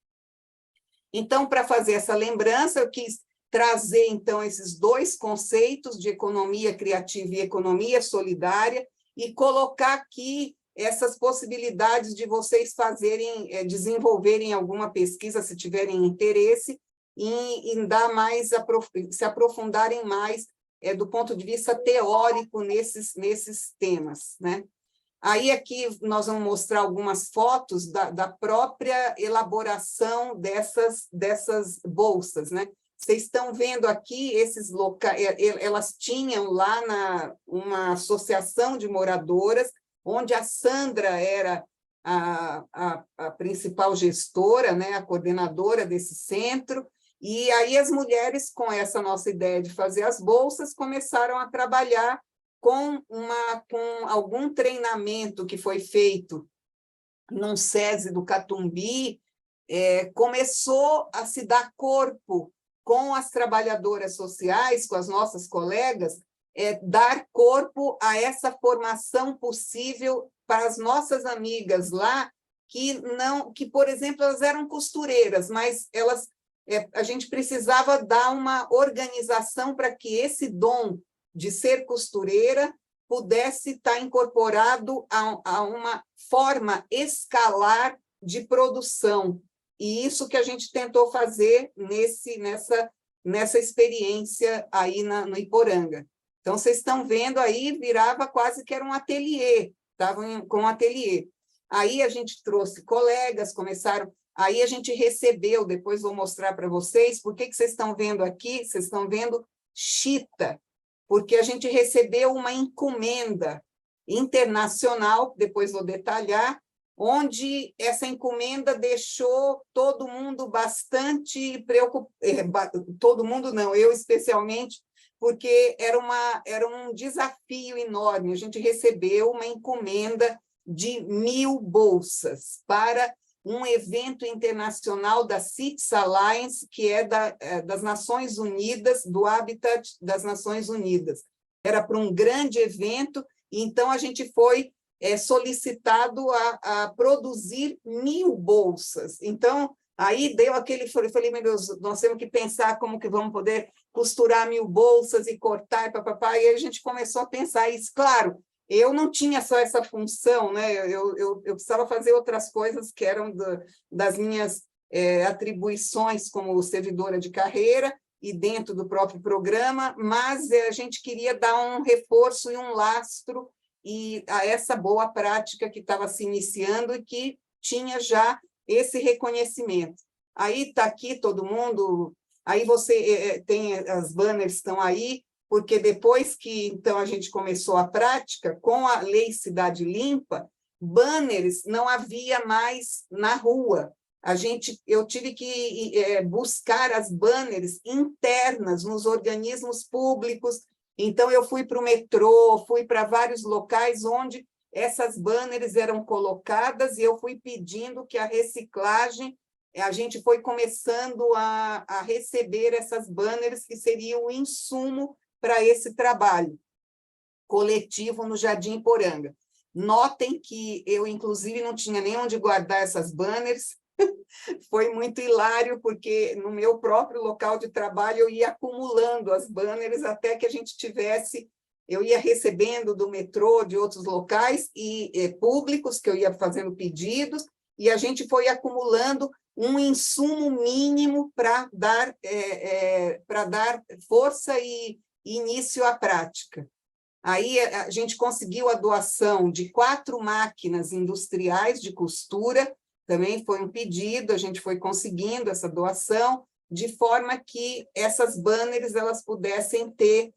Então, para fazer essa lembrança, eu quis trazer, então, esses dois conceitos de economia criativa e economia solidária e colocar aqui essas possibilidades de vocês desenvolverem alguma pesquisa, se tiverem interesse, em dar mais, se aprofundarem mais do ponto de vista teórico nesses temas, né? Aí aqui nós vamos mostrar algumas fotos da própria elaboração dessas bolsas, né? Vocês estão vendo aqui esses locais, elas tinham lá uma associação de moradoras, onde a Sandra era a principal gestora, né, a coordenadora desse centro, e aí as mulheres, com essa nossa ideia de fazer as bolsas, começaram a trabalhar com algum treinamento que foi feito num SESI do Catumbi, começou a se dar corpo com as trabalhadoras sociais, com as nossas colegas, dar corpo a essa formação possível para as nossas amigas lá, que, por exemplo, elas eram costureiras, mas a gente precisava dar uma organização para que esse dom de ser costureira pudesse estar incorporado a uma forma escalar de produção. E isso que a gente tentou fazer nessa experiência aí no Iporanga. Então, vocês estão vendo aí, virava quase que era um ateliê, estavam com um ateliê. Aí a gente trouxe colegas, começaram... Aí a gente recebeu, depois vou mostrar para vocês, por que vocês estão vendo aqui? Vocês estão vendo chita, porque a gente recebeu uma encomenda internacional, depois vou detalhar, onde essa encomenda deixou todo mundo bastante preocupado, todo mundo não, eu especialmente, porque era um desafio enorme. A gente recebeu uma encomenda de 1000 bolsas para um evento internacional da CITES Alliance, que é das Nações Unidas, do Habitat das Nações Unidas. Era para um grande evento, e então a gente foi solicitado a produzir 1000 bolsas. Então, aí deu aquele... Eu falei, meu Deus, nós temos que pensar como que vamos poder costurar 1000 bolsas e cortar, e aí a gente começou a pensar isso. Claro, eu não tinha só essa função, né? Eu precisava fazer outras coisas que eram das minhas atribuições como servidora de carreira e dentro do próprio programa, mas a gente queria dar um reforço e um lastro a essa boa prática que estava se iniciando e que tinha já esse reconhecimento. Aí está aqui todo mundo, aí você tem as banners estão aí, porque depois que então a gente começou a prática, com a Lei Cidade Limpa, banners não havia mais na rua. Eu tive que buscar as banners internas nos organismos públicos. Então, eu fui para o metrô, fui para vários locais onde essas banners eram colocadas e eu fui pedindo que a reciclagem, a gente foi começando a receber essas banners que seriam o insumo para esse trabalho coletivo no Jardim Iporanga. Notem que eu, inclusive, não tinha nem onde guardar essas banners. Foi muito hilário, porque no meu próprio local de trabalho eu ia acumulando as banners até que a gente tivesse... Eu ia recebendo do metrô, de outros locais públicos, que eu ia fazendo pedidos, e a gente foi acumulando um insumo mínimo para dar força e início à prática. Aí a gente conseguiu a doação de 4 máquinas industriais de costura, também foi um pedido, a gente foi conseguindo essa doação, de forma que essas banners elas pudessem ter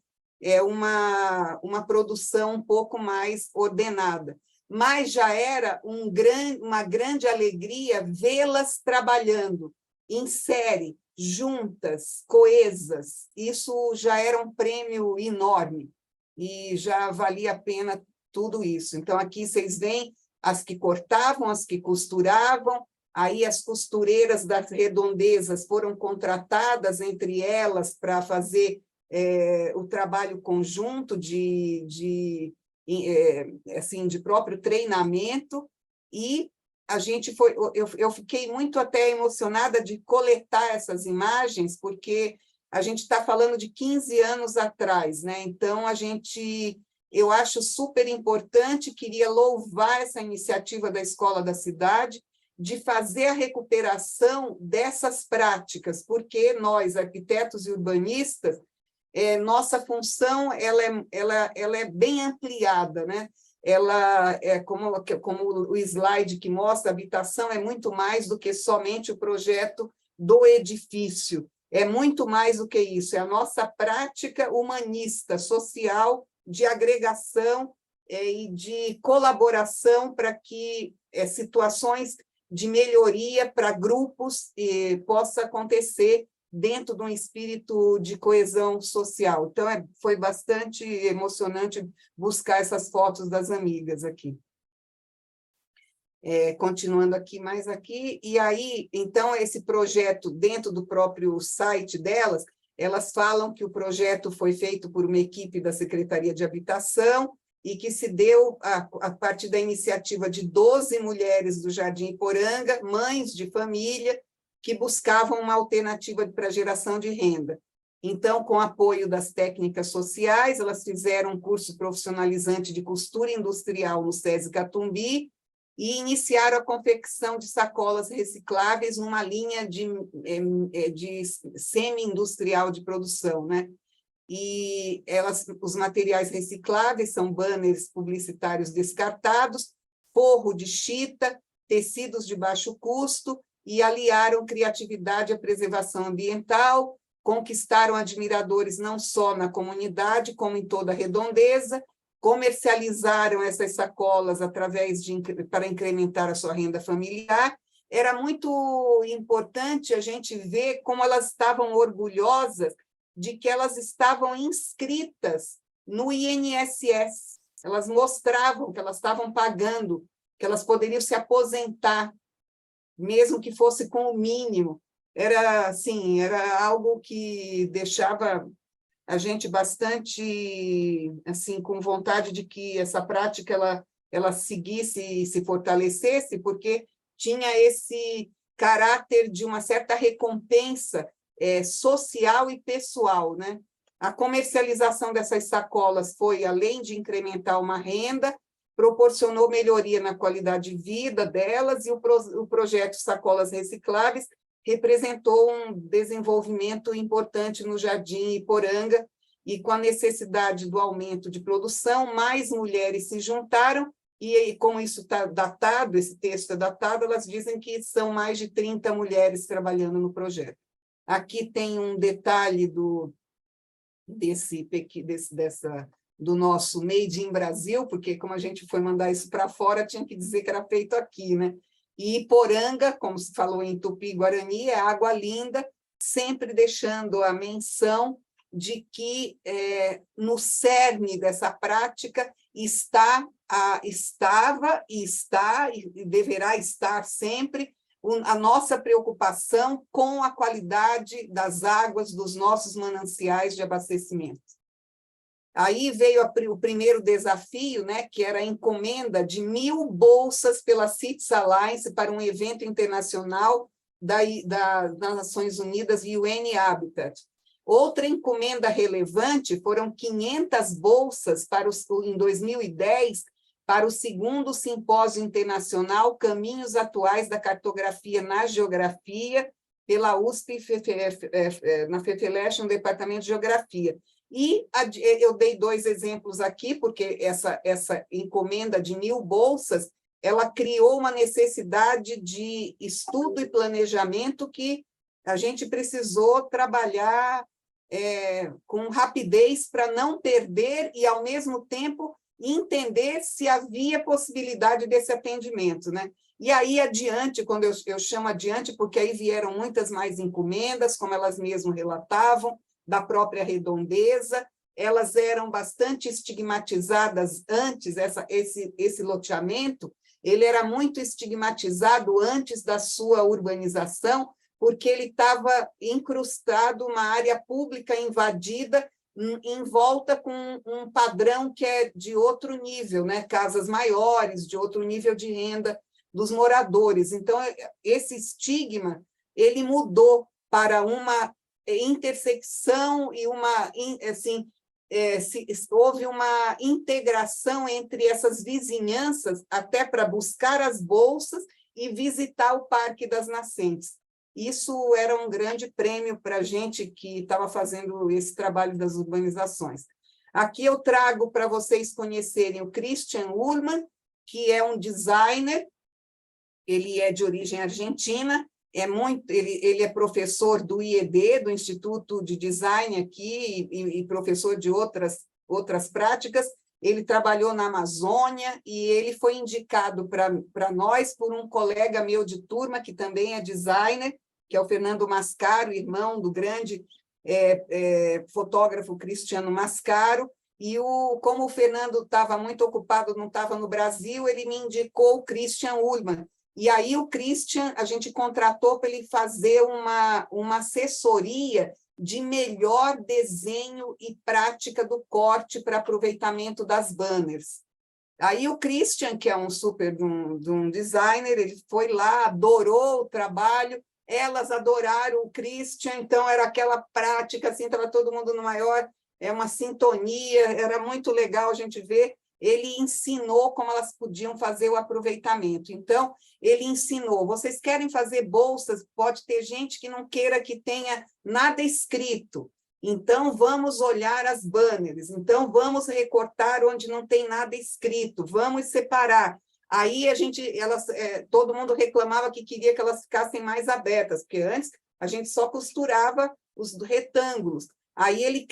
uma produção um pouco mais ordenada. Mas já era uma grande alegria vê-las trabalhando, em série, juntas, coesas, isso já era um prêmio enorme e já valia a pena tudo isso. Então, aqui vocês veem as que cortavam, as que costuravam, aí as costureiras das redondezas foram contratadas entre elas para fazer o trabalho conjunto assim, de próprio treinamento, e a gente foi, eu fiquei muito até emocionada de coletar essas imagens, porque a gente está falando de 15 anos atrás, né? Então, eu acho super importante, queria louvar essa iniciativa da Escola da Cidade, de fazer a recuperação dessas práticas, porque nós, arquitetos e urbanistas, nossa função ela é bem ampliada, né? Ela é como o slide que mostra, a habitação é muito mais do que somente o projeto do edifício, é muito mais do que isso, é a nossa prática humanista, social, de agregação e de colaboração para que situações de melhoria para grupos possa acontecer dentro de um espírito de coesão social. Então, foi bastante emocionante buscar essas fotos das amigas aqui. Continuando aqui, mais aqui, e aí, então, esse projeto, dentro do próprio site delas, elas falam que o projeto foi feito por uma equipe da Secretaria de Habitação e que se deu a partir da iniciativa de 12 mulheres do Jardim Iporanga, mães de família, que buscavam uma alternativa para geração de renda. Então, com apoio das técnicas sociais, elas fizeram um curso profissionalizante de costura industrial no SESI Catumbi e iniciaram a confecção de sacolas recicláveis numa linha de semi-industrial de produção, né? E os materiais recicláveis são banners publicitários descartados, forro de chita, tecidos de baixo custo, e aliaram criatividade à preservação ambiental, conquistaram admiradores não só na comunidade, como em toda a redondeza, comercializaram essas sacolas para incrementar a sua renda familiar. Era muito importante a gente ver como elas estavam orgulhosas de que elas estavam inscritas no INSS. Elas mostravam que elas estavam pagando, que elas poderiam se aposentar, mesmo que fosse com o mínimo. Era assim, era algo que deixava a gente bastante assim com vontade de que essa prática ela seguisse e se fortalecesse, porque tinha esse caráter de uma certa recompensa social e pessoal, né? A comercialização dessas sacolas foi, além de incrementar uma renda, proporcionou melhoria na qualidade de vida delas, e o projeto Sacolas Recicláveis representou um desenvolvimento importante no Jardim Iporanga, e com a necessidade do aumento de produção, mais mulheres se juntaram, e como isso está datado, esse texto é datado, elas dizem que são mais de 30 mulheres trabalhando no projeto. Aqui tem um detalhe do nosso Made in Brasil, porque como a gente foi mandar isso para fora, tinha que dizer que era feito aqui, né? E Iporanga, como se falou em Tupi-Guarani, é água linda, sempre deixando a menção de que no cerne dessa prática estava e está e deverá estar sempre a nossa preocupação com a qualidade das águas dos nossos mananciais de abastecimento. Aí veio o primeiro desafio, né, que era a encomenda de 1.000 bolsas pela Cities Alliance para um evento internacional das Nações Unidas e UN Habitat. Outra encomenda relevante foram 500 bolsas em 2010 para o 2º Simpósio Internacional Caminhos Atuais da Cartografia na Geografia, pela USP, na FEFELESH, no Departamento de Geografia. E eu dei 2 exemplos aqui, porque essa encomenda de 1.000 bolsas, ela criou uma necessidade de estudo e planejamento que a gente precisou trabalhar com rapidez para não perder e, ao mesmo tempo, entender se havia possibilidade desse atendimento, né? E aí, adiante, quando eu chamo adiante, porque aí vieram muitas mais encomendas, como elas mesmas relatavam, da própria Redondeza, elas eram bastante estigmatizadas antes, esse loteamento, ele era muito estigmatizado antes da sua urbanização, porque ele estava incrustado, uma área pública invadida, em volta com um padrão que é de outro nível, né? Casas maiores, de outro nível de renda dos moradores. Então, esse estigma ele mudou para uma intersecção e uma, assim, houve uma integração entre essas vizinhanças, até para buscar as bolsas e visitar o Parque das Nascentes. Isso era um grande prêmio para a gente que estava fazendo esse trabalho das urbanizações. Aqui eu trago para vocês conhecerem o Christian Ullmann, que é um designer, ele é de origem argentina, ele é professor do IED, do Instituto de Design aqui, e professor de outras práticas. Ele trabalhou na Amazônia e ele foi indicado para nós por um colega meu de turma, que também é designer, que é o Fernando Mascaro, irmão do grande fotógrafo Cristiano Mascaro. E como o Fernando estava muito ocupado, não estava no Brasil, ele me indicou o Christian Ullmann. E aí o Christian, a gente contratou para ele fazer uma assessoria de melhor desenho e prática do corte para aproveitamento das banners. Aí o Christian, que é um super de um designer, ele foi lá, adorou o trabalho, elas adoraram o Christian, então era aquela prática, assim, estava todo mundo no maior, uma sintonia, era muito legal a gente ver. Ele ensinou como elas podiam fazer o aproveitamento. Então, ele ensinou, vocês querem fazer bolsas, pode ter gente que não queira que tenha nada escrito, então vamos olhar as banners, então vamos recortar onde não tem nada escrito, vamos separar. Aí todo mundo reclamava que queria que elas ficassem mais abertas, porque antes a gente só costurava os retângulos. Aí ele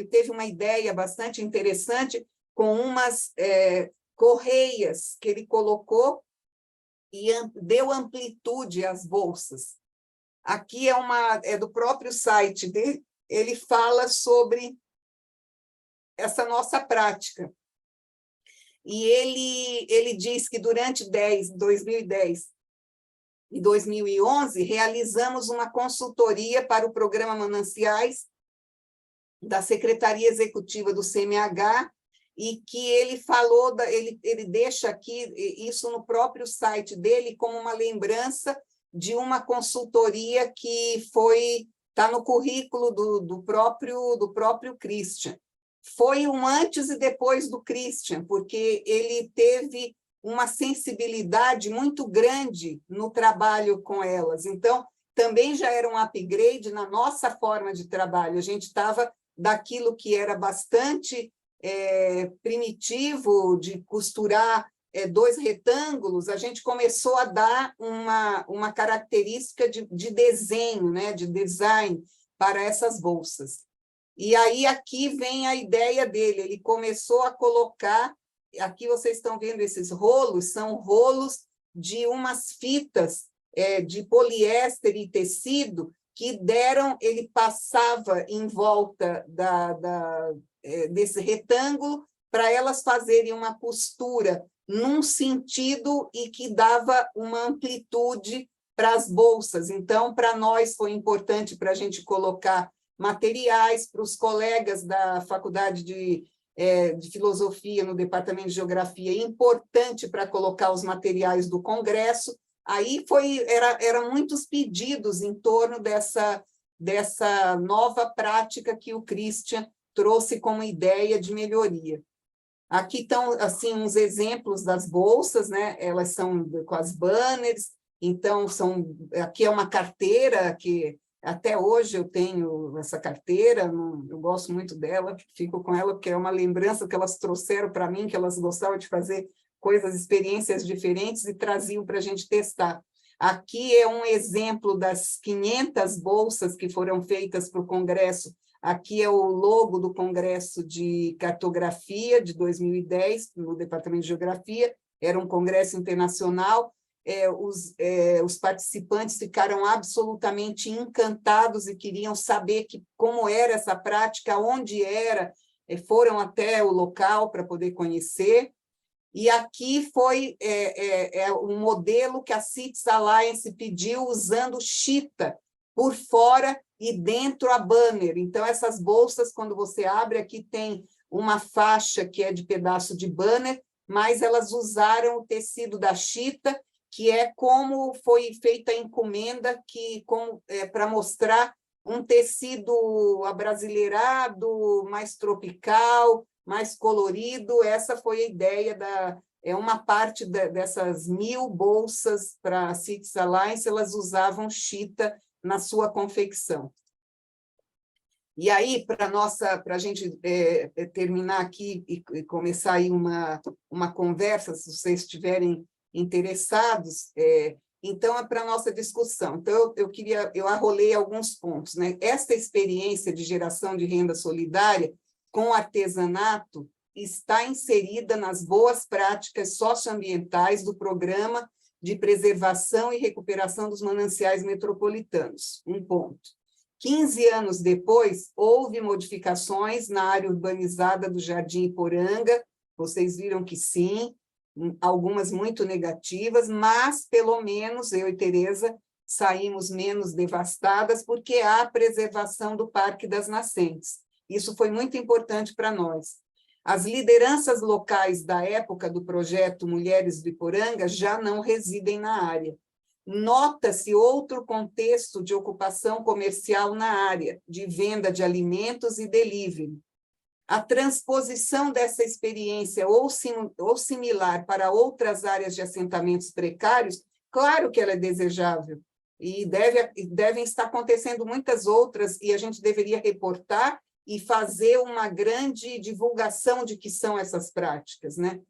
teve uma ideia bastante interessante, com umas correias que ele colocou e deu amplitude às bolsas. Aqui é do próprio site dele, ele fala sobre essa nossa prática. E ele diz que durante 2010 e 2011, realizamos uma consultoria para o Programa Mananciais da Secretaria Executiva do CMH, e que ele falou, ele deixa aqui isso no próprio site dele como uma lembrança de uma consultoria que está no currículo do próprio Christian. Foi um antes e depois do Christian, porque ele teve uma sensibilidade muito grande no trabalho com elas. Então, também já era um upgrade na nossa forma de trabalho. A gente estava daquilo que era bastante primitivo, de costurar dois retângulos, a gente começou a dar uma característica de desenho, né, de design para essas bolsas. E aí aqui vem a ideia dele, ele começou a colocar, aqui vocês estão vendo esses rolos, são rolos de umas fitas de poliéster e tecido que ele passava em volta desse retângulo para elas fazerem uma costura num sentido e que dava uma amplitude para as bolsas. Então, para nós foi importante para a gente colocar materiais, para os colegas da Faculdade de Filosofia no Departamento de Geografia, importante para colocar os materiais do Congresso. Aí eram muitos pedidos em torno dessa nova prática que o Christian trouxe como ideia de melhoria. Aqui estão assim, uns exemplos das bolsas, né? Elas são com as banners, então aqui é uma carteira que até hoje eu tenho essa carteira, eu gosto muito dela, fico com ela porque é uma lembrança que elas trouxeram para mim, que elas gostavam de fazer experiências diferentes e traziam para a gente testar. Aqui é um exemplo das 500 bolsas que foram feitas para o Congresso. Aqui é o logo do Congresso de Cartografia de 2010, no Departamento de Geografia, era um congresso internacional, os participantes ficaram absolutamente encantados e queriam saber como era essa prática, onde era, foram até o local para poder conhecer. E aqui foi um modelo que a CITES Alliance pediu usando chita por fora e dentro a banner. Então, essas bolsas, quando você abre, aqui tem uma faixa que é de pedaço de banner, mas elas usaram o tecido da chita, que é como foi feita a encomenda, para mostrar um tecido abrasileirado, mais tropical, mais colorido. Essa foi a ideia uma parte dessas 1000 bolsas para a CITES Alliance, elas usavam chita na sua confecção. E aí, para a gente terminar aqui e começar aí uma conversa, se vocês estiverem interessados, então é para a nossa discussão. Então, eu arrolei alguns pontos, né? Esta experiência de geração de renda solidária com artesanato está inserida nas boas práticas socioambientais do Programa de Preservação e Recuperação dos Mananciais Metropolitanos. Um ponto. 15 anos depois, houve modificações na área urbanizada do Jardim Iporanga, vocês viram que sim, algumas muito negativas, mas, pelo menos, eu e Tereza saímos menos devastadas, porque há a preservação do Parque das Nascentes. Isso foi muito importante para nós. As lideranças locais da época do projeto Mulheres do Iporanga já não residem na área. Nota-se outro contexto de ocupação comercial na área, de venda de alimentos e delivery. A transposição dessa experiência ou similar para outras áreas de assentamentos precários, claro que ela é desejável, e devem estar acontecendo muitas outras, e a gente deveria reportar e fazer uma grande divulgação de que são essas práticas, né?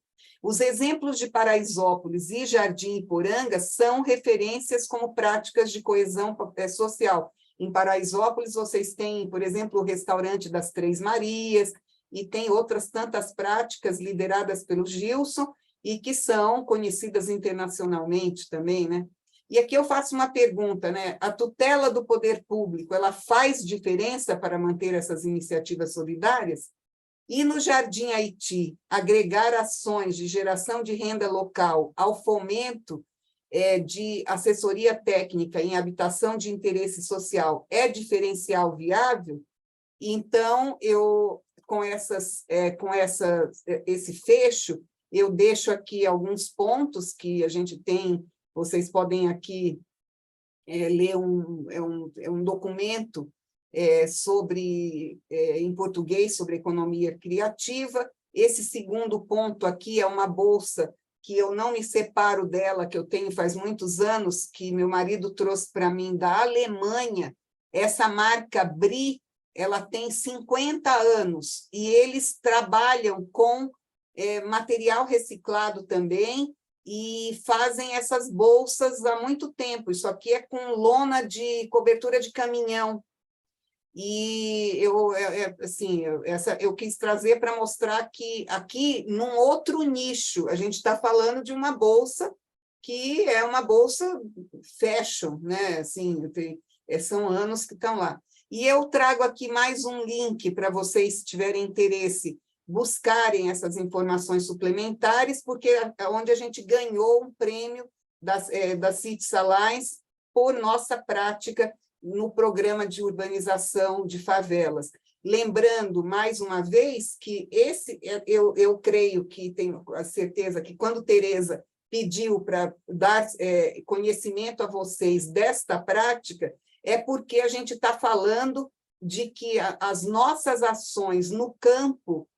Os exemplos de Paraisópolis e Jardim Iporanga são referências como práticas de coesão social. Em Paraisópolis, vocês têm, por exemplo, o restaurante das Três Marias, e tem outras tantas práticas lideradas pelo Gilson, e que são conhecidas internacionalmente também, né? E aqui eu faço uma pergunta, né? A tutela do poder público, ela faz diferença para manter essas iniciativas solidárias? E no Jardim Haiti, agregar ações de geração de renda local ao fomento de assessoria técnica em habitação de interesse social é diferencial viável? Então, com esse fecho, eu deixo aqui alguns pontos que a gente tem, vocês podem aqui ler um documento em português, sobre economia criativa. Esse segundo ponto aqui é uma bolsa que eu não me separo dela, que eu tenho faz muitos anos, que meu marido trouxe para mim da Alemanha. Essa marca Brie, ela tem 50 anos, e eles trabalham com material reciclado também, e fazem essas bolsas há muito tempo. Isso aqui é com lona de cobertura de caminhão. E eu quis trazer para mostrar que aqui, num outro nicho, a gente está falando de uma bolsa que é uma bolsa fashion, né? Assim, são anos que estão lá. E eu trago aqui mais um link para vocês, se tiverem interesse, buscarem essas informações suplementares, porque é onde a gente ganhou um prêmio da CITES Alliance por nossa prática no programa de urbanização de favelas. Lembrando, mais uma vez, que eu creio que, tenho a certeza que quando Tereza pediu para dar conhecimento a vocês desta prática, é porque a gente está falando de que as nossas ações no campo,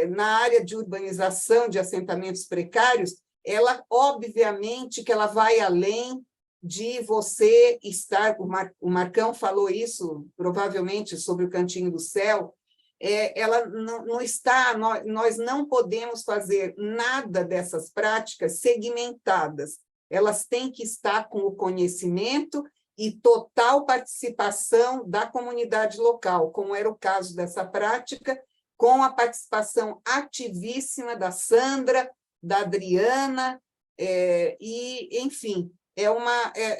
na área de urbanização de assentamentos precários, ela, obviamente, que ela vai além de você estar, o Marcão falou isso, provavelmente, sobre o Cantinho do Céu, ela não está, nós não podemos fazer nada dessas práticas segmentadas, elas têm que estar com o conhecimento e total participação da comunidade local, como era o caso dessa prática, com a participação ativíssima da Sandra, da Adriana, enfim, é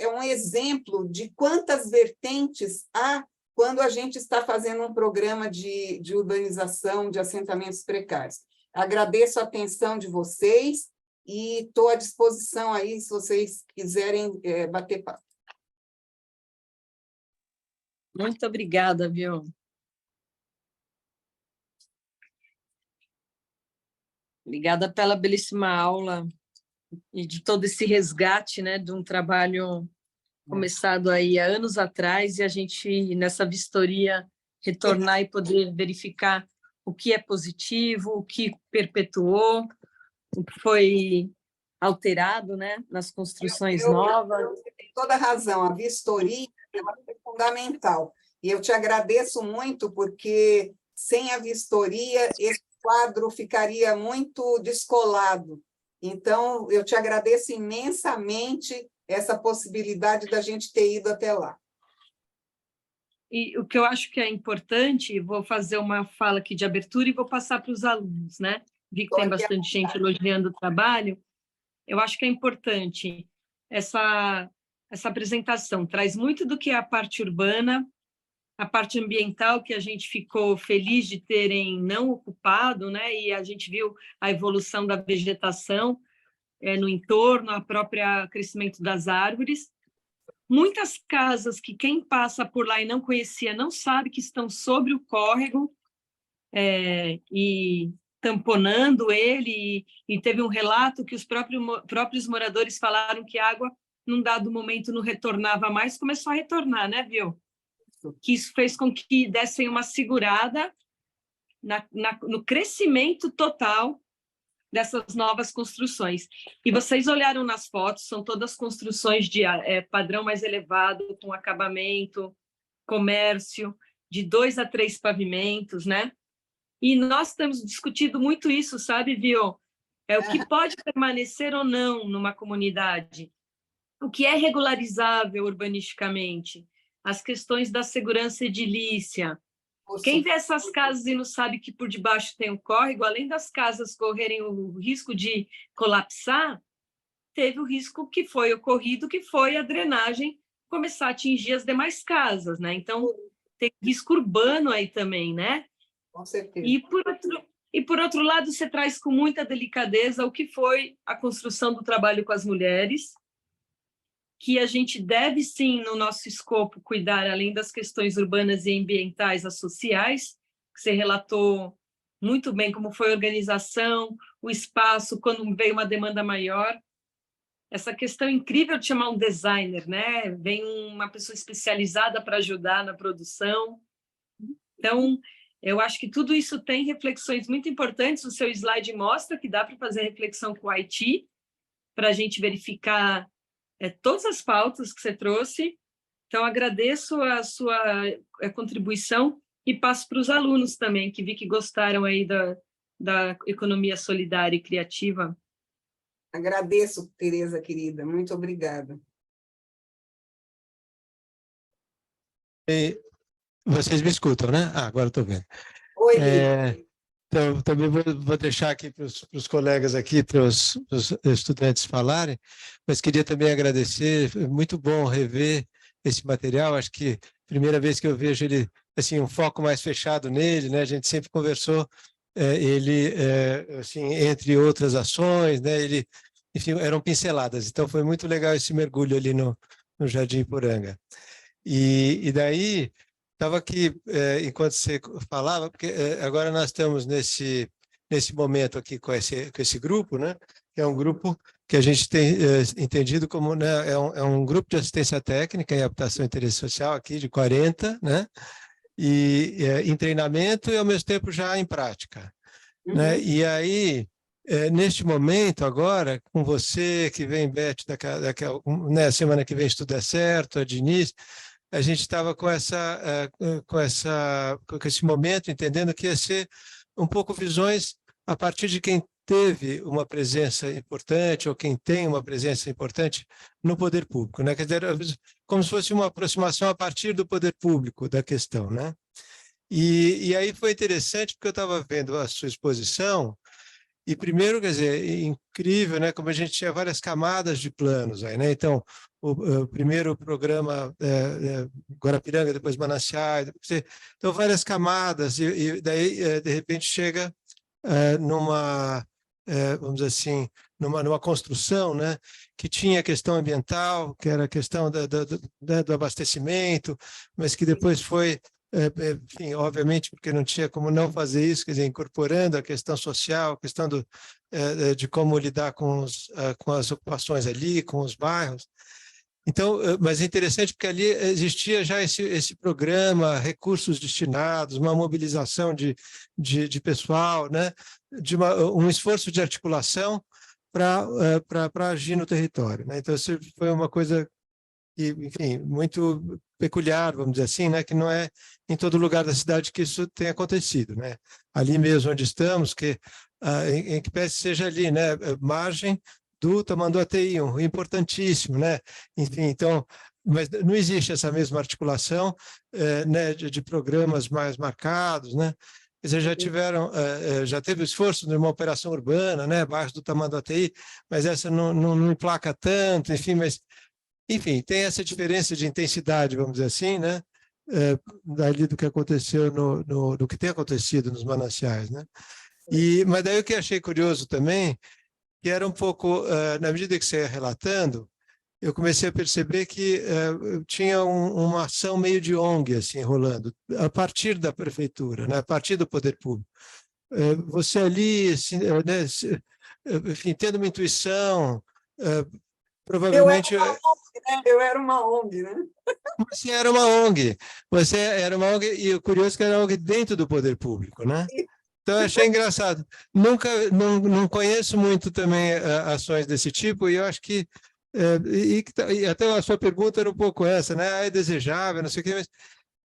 um exemplo de quantas vertentes há quando a gente está fazendo um programa de urbanização de assentamentos precários. Agradeço a atenção de vocês e estou à disposição aí, se vocês quiserem bater papo. Muito obrigada, viu? Obrigada pela belíssima aula e de todo esse resgate, né, de um trabalho começado aí há anos atrás, e a gente, nessa vistoria, retornar e poder verificar o que é positivo, o que perpetuou, o que foi alterado, né, nas construções novas. Você tem toda a razão, a vistoria é fundamental. E eu te agradeço muito, porque sem a vistoria, esse quadro ficaria muito descolado. Então, eu te agradeço imensamente essa possibilidade da gente ter ido até lá. E o que eu acho que é importante, vou fazer uma fala aqui de abertura e vou passar para os alunos, né? Vi que tem bastante gente elogiando o trabalho. Eu acho que é importante essa apresentação. Traz muito do que é a parte urbana, a parte ambiental, que a gente ficou feliz de terem não ocupado, né? E a gente viu a evolução da vegetação no entorno, a própria crescimento das árvores. Muitas casas que quem passa por lá e não conhecia não sabe que estão sobre o córrego e tamponando ele, e teve um relato que os próprios moradores falaram que a água, num dado momento, não retornava mais, começou a retornar, né, viu? Que isso fez com que dessem uma segurada no crescimento total dessas novas construções. E vocês olharam nas fotos, são todas construções de padrão mais elevado, com acabamento, comércio, de 2 a 3 pavimentos, né? E nós temos discutido muito isso, sabe, viu? O que pode permanecer ou não numa comunidade, o que é regularizável urbanisticamente, as questões da segurança edilícia. Quem vê essas casas e não sabe que por debaixo tem um córrego, além das casas correrem o risco de colapsar, teve o risco que foi ocorrido, que foi a drenagem começar a atingir as demais casas, né? Então, tem risco urbano aí também, né? Com certeza. E por outro lado, você traz com muita delicadeza o que foi a construção do trabalho com as mulheres, que a gente deve, sim, no nosso escopo, cuidar, além das questões urbanas e ambientais, as sociais, que você relatou muito bem como foi a organização, o espaço, quando veio uma demanda maior. Essa questão incrível de chamar um designer, né? Vem uma pessoa especializada para ajudar na produção. Então, eu acho que tudo isso tem reflexões muito importantes. O seu slide mostra que dá para fazer reflexão com o Haiti, para a gente verificar todas as pautas que você trouxe. Então, agradeço a sua contribuição e passo para os alunos também, que vi que gostaram aí da economia solidária e criativa. Agradeço, Tereza, querida. Muito obrigada. E vocês me escutam, né? Agora estou vendo. Oi, então, também vou deixar aqui para os colegas aqui, para os estudantes falarem, mas queria também agradecer, foi muito bom rever esse material, acho que primeira vez que eu vejo ele, assim, um foco mais fechado nele, né? A gente sempre conversou, assim, entre outras ações, né? Ele, enfim, eram pinceladas, então foi muito legal esse mergulho ali no Jardim Iporanga. E daí, estava aqui, enquanto você falava, porque agora nós estamos nesse momento aqui com esse grupo, né? Que é um grupo que a gente tem entendido como, né, é um grupo de assistência técnica em habitação e interesse social aqui, de 40, né? E em treinamento e, ao mesmo tempo, já em prática. Né? E aí, neste momento, agora, com você, que vem, Beth, né, semana que vem, se tudo der certo, a Diniz, a gente estava com esse momento, entendendo que ia ser um pouco visões a partir de quem teve uma presença importante ou quem tem uma presença importante no poder público, né? Quer dizer, como se fosse uma aproximação a partir do poder público da questão, né? E aí foi interessante porque eu estava vendo a sua exposição E primeiro, quer dizer, incrível, né? Como a gente tinha várias camadas de planos aí, né? Então, o primeiro programa Guarapiranga, depois Mananciais, então várias camadas e daí de repente chega numa, vamos dizer assim, numa construção, né? Que tinha a questão ambiental, que era a questão do abastecimento, mas que depois foi enfim, obviamente, porque não tinha como não fazer isso, quer dizer, incorporando a questão social, a questão de como lidar com as ocupações ali, com os bairros. Então, mas é interessante porque ali existia já esse programa, recursos destinados, uma mobilização de pessoal, né? De um esforço de articulação para agir no território, né? Então, isso foi uma coisa e, enfim, muito peculiar, vamos dizer assim, né? Que não é em todo lugar da cidade que isso tem acontecido, né? Ali mesmo onde estamos, em que pese seja ali, né? Margem do Tamanduateí, um rio importantíssimo, né? Enfim, então, mas não existe essa mesma articulação, né? De programas mais marcados, né? Quer dizer, já teve o esforço de uma operação urbana, né? Baixo do Tamanduateí, mas essa não emplaca tanto, enfim, mas enfim, tem essa diferença de intensidade, vamos dizer assim, né? Dali do que aconteceu do que tem acontecido nos mananciais, né? Mas daí o que achei curioso também, que era um pouco, na medida que você ia relatando, eu comecei a perceber que tinha uma ação meio de ONG assim rolando, a partir da prefeitura, né? A partir do poder público. Você ali, assim, né? Enfim, tendo uma intuição, provavelmente Eu era uma ONG, né? você era uma ONG. Você era uma ONG, e o curioso é que era uma ONG dentro do poder público, né? Então, eu achei engraçado. Não conheço muito também ações desse tipo, e eu acho que, e até a sua pergunta era um pouco essa, né? É desejável, não sei o quê, mas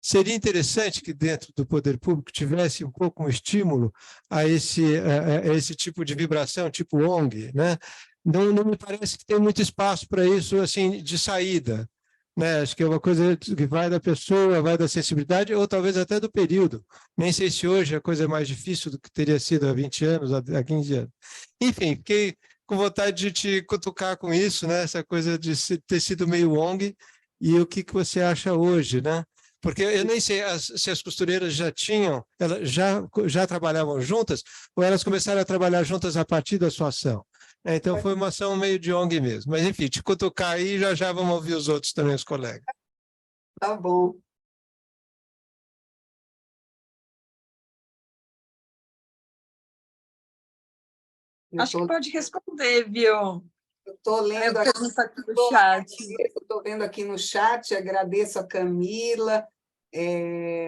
seria interessante que dentro do poder público tivesse um pouco um estímulo a esse tipo de vibração, tipo ONG, né? Não me parece que tem muito espaço para isso, assim, de saída, né? Acho que é uma coisa que vai da pessoa, vai da sensibilidade, ou talvez até do período. Nem sei se hoje a coisa é mais difícil do que teria sido há 20 anos, há 15 anos. Enfim, fiquei com vontade de te cutucar com isso, né? Essa coisa de ter sido meio ONG, e o que você acha hoje, né? Porque eu nem sei se as costureiras elas já trabalhavam juntas, ou elas começaram a trabalhar juntas a partir da sua ação. Então, foi uma ação meio de ONG mesmo. Mas, enfim, te cutucar aí, já vamos ouvir os outros também, os colegas. Tá bom. Acho que pode responder, viu? Eu estou lendo aqui no chat. Estou vendo aqui no chat, agradeço a Camila,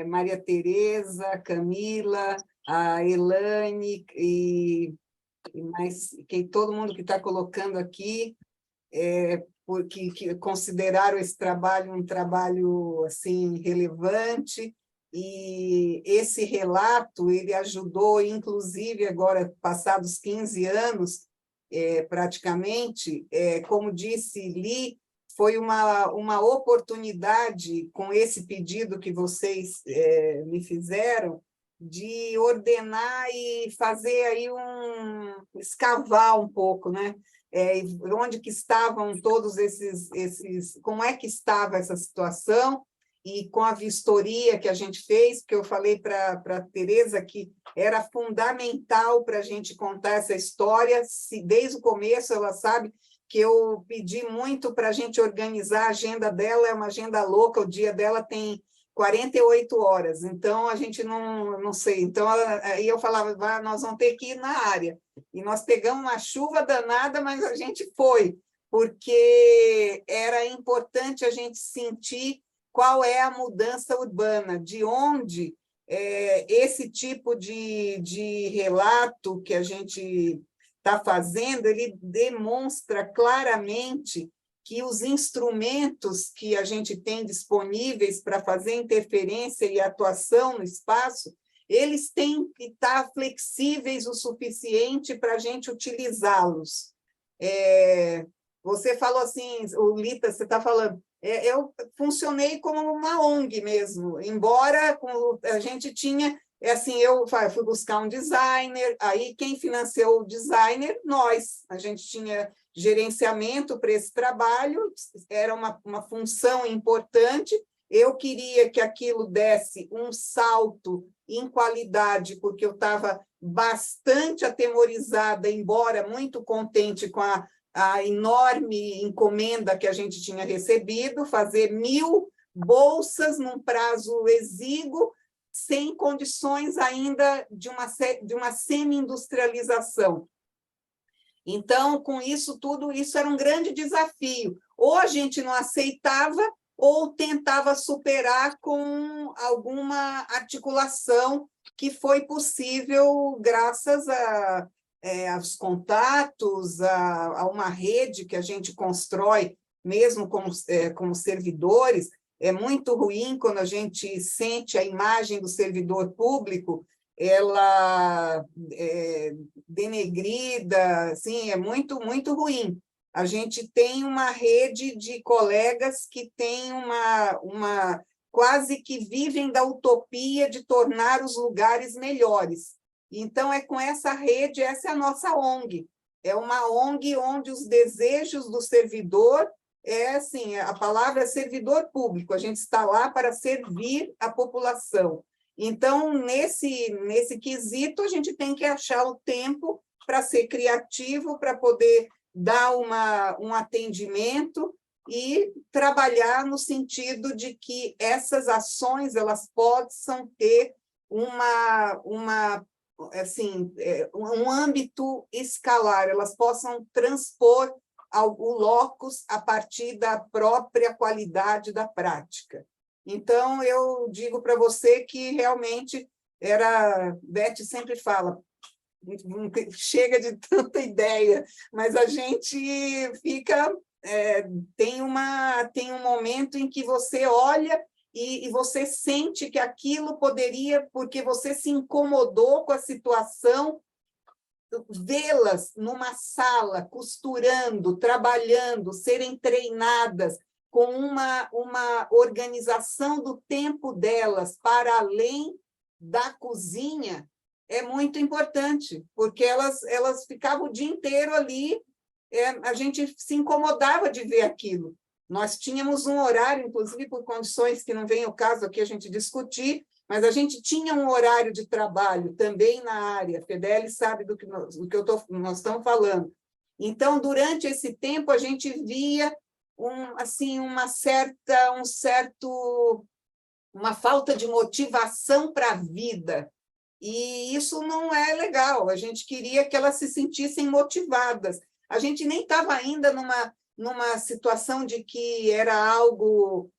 Maria Tereza, Camila, a Elane e todo mundo que está colocando aqui, porque que consideraram esse trabalho um trabalho assim relevante, e esse relato ele ajudou, inclusive agora passados 15 anos, praticamente, como disse Li, foi uma oportunidade com esse pedido que vocês me fizeram de ordenar e fazer aí escavar um pouco, né? Onde que estavam todos como é que estava essa situação, e com a vistoria que a gente fez, porque eu falei para a Tereza que era fundamental para a gente contar essa história, desde o começo ela sabe que eu pedi muito para a gente organizar a agenda dela, é uma agenda louca, o dia dela tem 48 horas, então a gente não sei. Então, aí eu falava, nós vamos ter que ir na área. E nós pegamos uma chuva danada, mas a gente foi, porque era importante a gente sentir qual é a mudança urbana, de onde esse tipo de relato que a gente está fazendo, ele demonstra claramente que os instrumentos que a gente tem disponíveis para fazer interferência e atuação no espaço, eles têm que estar flexíveis o suficiente para a gente utilizá-los. Você falou assim, o Lita, você está falando, eu funcionei como uma ONG mesmo, embora a gente tinha é assim, eu fui buscar um designer, aí quem financiou o designer? Nós. A gente tinha gerenciamento para esse trabalho, era uma função importante, eu queria que aquilo desse um salto em qualidade, porque eu estava bastante atemorizada, embora muito contente com a enorme encomenda que a gente tinha recebido, fazer 1000 bolsas num prazo exíguo, sem condições ainda de uma semi-industrialização. Então, com isso tudo, isso era um grande desafio. Ou a gente não aceitava, ou tentava superar com alguma articulação que foi possível graças aos contatos, a uma rede que a gente constrói, mesmo como servidores. É muito ruim quando a gente sente a imagem do servidor público, ela é denegrida, assim, é muito, muito ruim. A gente tem uma rede de colegas que tem quase que vivem da utopia de tornar os lugares melhores. Então, é com essa rede, essa é a nossa ONG. É uma ONG onde os desejos do servidor assim, a palavra é servidor público, a gente está lá para servir a população. Então, nesse quesito, a gente tem que achar o tempo para ser criativo, para poder dar um atendimento e trabalhar no sentido de que essas ações elas possam ter um âmbito escalar, elas possam transpor o locus a partir da própria qualidade da prática. Então, eu digo para você que realmente Beth sempre fala, chega de tanta ideia, mas a gente fica, tem um momento em que você olha e você sente que aquilo poderia, porque você se incomodou com a situação, vê-las numa sala, costurando, trabalhando, serem treinadas com uma organização do tempo delas para além da cozinha, é muito importante, porque elas ficavam o dia inteiro ali, a gente se incomodava de ver aquilo. Nós tínhamos um horário, inclusive por condições que não vem o caso aqui a gente discutir, mas a gente tinha um horário de trabalho também na área, a Fedele sabe do que nós estamos falando. Então, durante esse tempo, a gente via uma falta de motivação para a vida, e isso não é legal, a gente queria que elas se sentissem motivadas. A gente nem estava ainda numa situação de que era algo...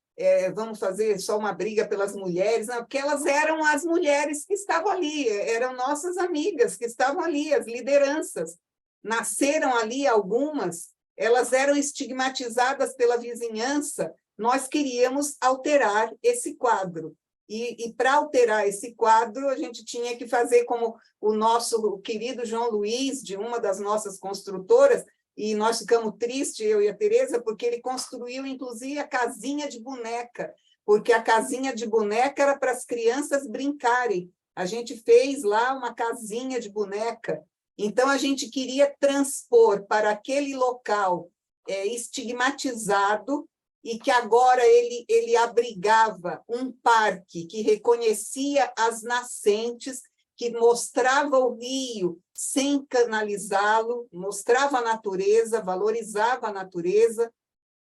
vamos fazer só uma briga pelas mulheres, não, porque elas eram as mulheres que estavam ali, eram nossas amigas que estavam ali, as lideranças. Nasceram ali algumas, elas eram estigmatizadas pela vizinhança, nós queríamos alterar esse quadro. E para alterar esse quadro, a gente tinha que fazer como o nosso querido João Luiz, de uma das nossas construtoras, e nós ficamos tristes, eu e a Tereza, porque ele construiu, inclusive, a casinha de boneca, porque a casinha de boneca era para as crianças brincarem. A gente fez lá uma casinha de boneca. Então, a gente queria transpor para aquele local estigmatizado e que agora ele abrigava um parque que reconhecia as nascentes, que mostrava o rio sem canalizá-lo, mostrava a natureza, valorizava a natureza,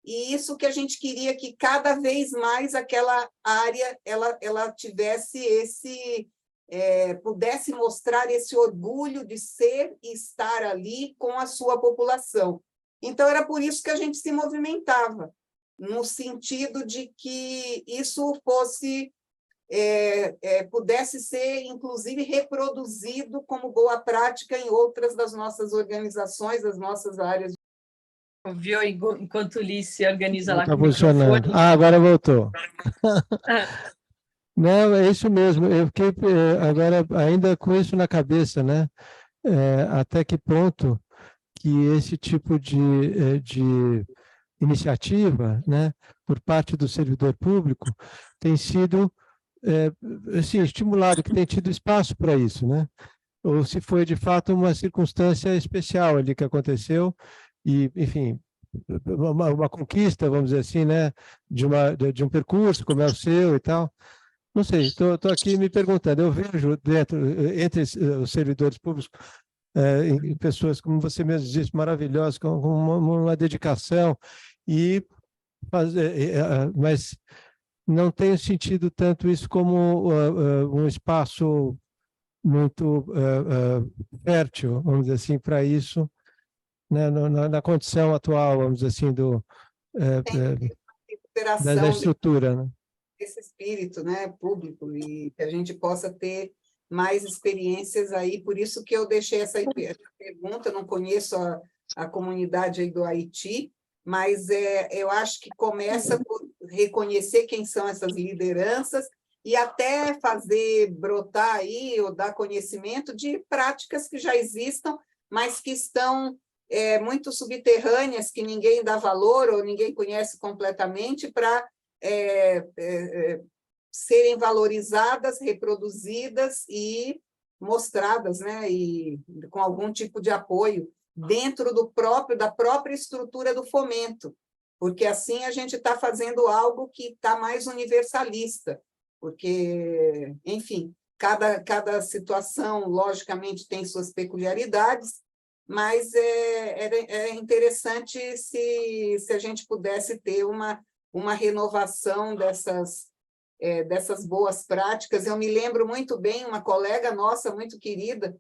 e isso que a gente queria que cada vez mais aquela área ela tivesse pudesse mostrar esse orgulho de ser e estar ali com a sua população. Então, era por isso que a gente se movimentava, no sentido de que isso fosse... pudesse ser, inclusive, reproduzido como boa prática em outras das nossas organizações, das nossas áreas. Ouviu enquanto Ulisses organiza lá Está com o funcionando. microfone? Agora voltou. Não, é isso mesmo. Eu fiquei agora ainda com isso na cabeça, né? Até que ponto que esse tipo de iniciativa, né, por parte do servidor público, tem sido assim, estimulado, que tem tido espaço para isso, né? Ou se foi, de fato, uma circunstância especial ali que aconteceu e, enfim, uma conquista, vamos dizer assim, né? De um percurso como é o seu e tal. Não sei, estou aqui me perguntando. Eu vejo entre os servidores públicos em pessoas, como você mesmo disse, maravilhosas, com uma dedicação, mas não tenho sentido tanto isso como um espaço muito fértil, vamos dizer assim, para isso, né, na condição atual, vamos dizer assim, da Recuperação estrutura, né? desse espírito, né, público, e que a gente possa ter mais experiências aí. Por isso que eu deixei essa pergunta. Não conheço a comunidade aí do Haiti, mas eu acho que começa por reconhecer quem são essas lideranças e até fazer brotar aí, ou dar conhecimento de práticas que já existam, mas que estão muito subterrâneas, que ninguém dá valor ou ninguém conhece completamente, para serem valorizadas, reproduzidas e mostradas, né? E com algum tipo de apoio dentro da própria estrutura do fomento, porque assim a gente está fazendo algo que está mais universalista, porque, enfim, cada situação, logicamente, tem suas peculiaridades, mas é interessante se a gente pudesse ter uma renovação dessas boas práticas. Eu me lembro muito bem, uma colega nossa, muito querida,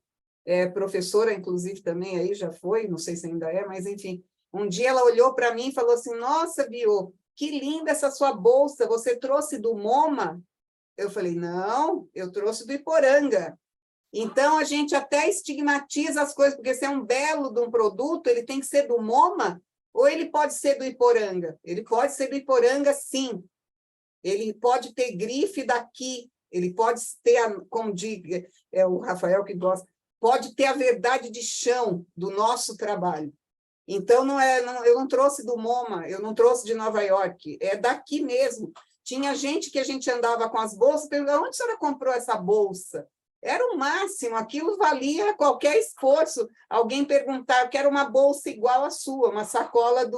professora, inclusive, também aí já foi, não sei se ainda é, mas, enfim, um dia ela olhou para mim e falou assim: nossa, Bio, que linda essa sua bolsa, você trouxe do MoMA? Eu falei: não, eu trouxe do Iporanga. Então, a gente até estigmatiza as coisas, porque se é um belo de um produto, ele tem que ser do MoMA, ou ele pode ser do Iporanga? Ele pode ser do Iporanga, sim. Ele pode ter grife daqui, ele pode ter, como diz o Rafael que gosta, pode ter a verdade de chão do nosso trabalho. Então, eu não trouxe do MoMA, eu não trouxe de Nova York, é daqui mesmo. Tinha gente que a gente andava com as bolsas, perguntava: onde a senhora comprou essa bolsa? Era o máximo, aquilo valia qualquer esforço. Alguém perguntar: eu quero uma bolsa igual à sua, uma sacola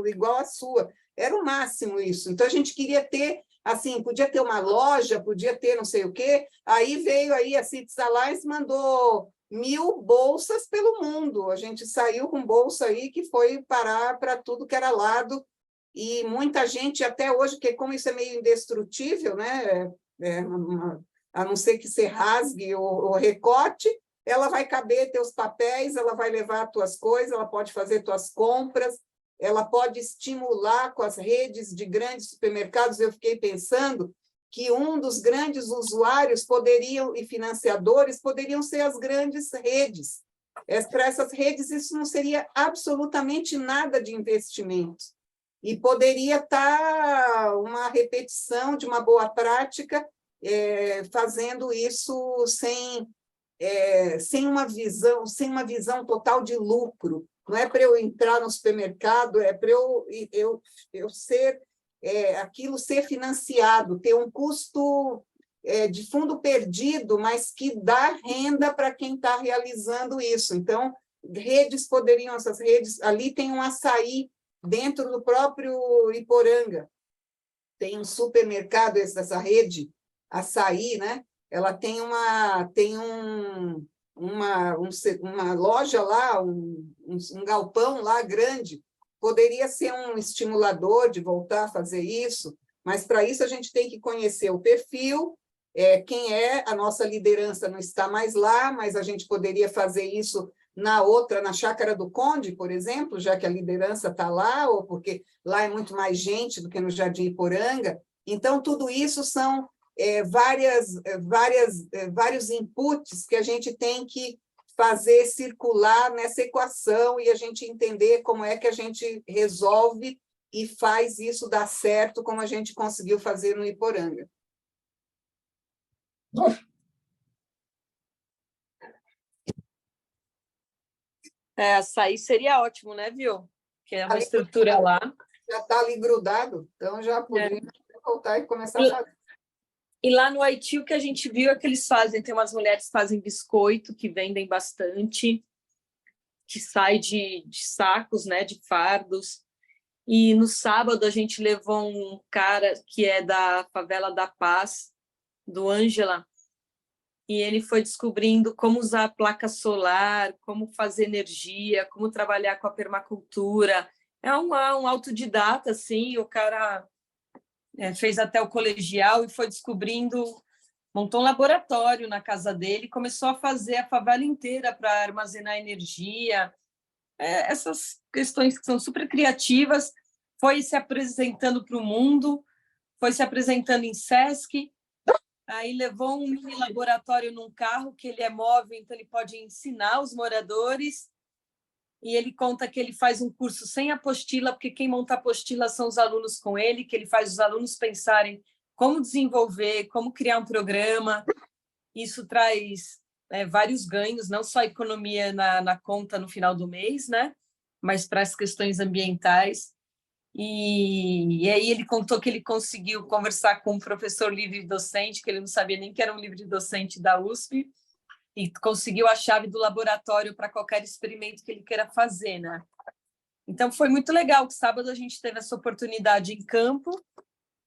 igual à sua. Era o máximo isso. Então, a gente queria ter, assim, podia ter uma loja, podia ter não sei o quê. Aí veio aí a Cities Alliance, mandou 1000 bolsas pelo mundo. A gente saiu com bolsa aí que foi parar para tudo que era lado, e muita gente até hoje, porque como isso é meio indestrutível, né? A não ser que você rasgue o recorte, ela vai caber teus papéis, ela vai levar as tuas coisas, ela pode fazer tuas compras, ela pode estimular com as redes de grandes supermercados. Eu fiquei pensando que um dos grandes usuários e financiadores poderiam ser as grandes redes. Para essas redes, isso não seria absolutamente nada de investimento. E poderia estar uma repetição de uma boa prática, fazendo isso sem uma visão total de lucro. Não é para eu entrar no supermercado, é para eu ser aquilo ser financiado, ter um custo de fundo perdido, mas que dá renda para quem está realizando isso. Então, essas redes, ali tem um açaí dentro do próprio Iporanga, tem um supermercado, essa rede Açaí, né? Ela tem uma loja lá, um galpão lá grande. Poderia ser um estimulador de voltar a fazer isso, mas para isso a gente tem que conhecer o perfil, quem a nossa liderança não está mais lá, mas a gente poderia fazer isso na Chácara do Conde, por exemplo, já que a liderança está lá, ou porque lá é muito mais gente do que no Jardim Iporanga. Então, tudo isso são vários inputs que a gente tem que fazer circular nessa equação, e a gente entender como é que a gente resolve e faz isso dar certo, como a gente conseguiu fazer no Iporanga. Açaí seria ótimo, né, viu? Que é uma estrutura lá. Já está ali grudado, então já poderia voltar e começar a fazer. E lá no Haiti, o que a gente viu é que eles fazem, tem umas mulheres que fazem biscoito, que vendem bastante, que sai de sacos, né, de fardos. E no sábado a gente levou um cara que é da Favela da Paz, do Ângela, e ele foi descobrindo como usar a placa solar, como fazer energia, como trabalhar com a permacultura. É um autodidata, assim, o cara fez até o colegial e foi descobrindo, montou um laboratório na casa dele, começou a fazer a favela inteira para armazenar energia. Essas questões que são super criativas, foi se apresentando para o mundo, foi se apresentando em Sesc, aí levou um mini laboratório num carro que ele é móvel, então ele pode ensinar os moradores, e ele conta que ele faz um curso sem apostila, porque quem monta a apostila são os alunos com ele, que ele faz os alunos pensarem como desenvolver, como criar um programa. Isso traz vários ganhos, não só economia na conta no final do mês, né? Mas para as questões ambientais. E aí ele contou que ele conseguiu conversar com um professor livre-docente, que ele não sabia nem que era um livre-docente da USP, e conseguiu a chave do laboratório para qualquer experimento que ele queira fazer, né? Então, foi muito legal que sábado a gente teve essa oportunidade em campo,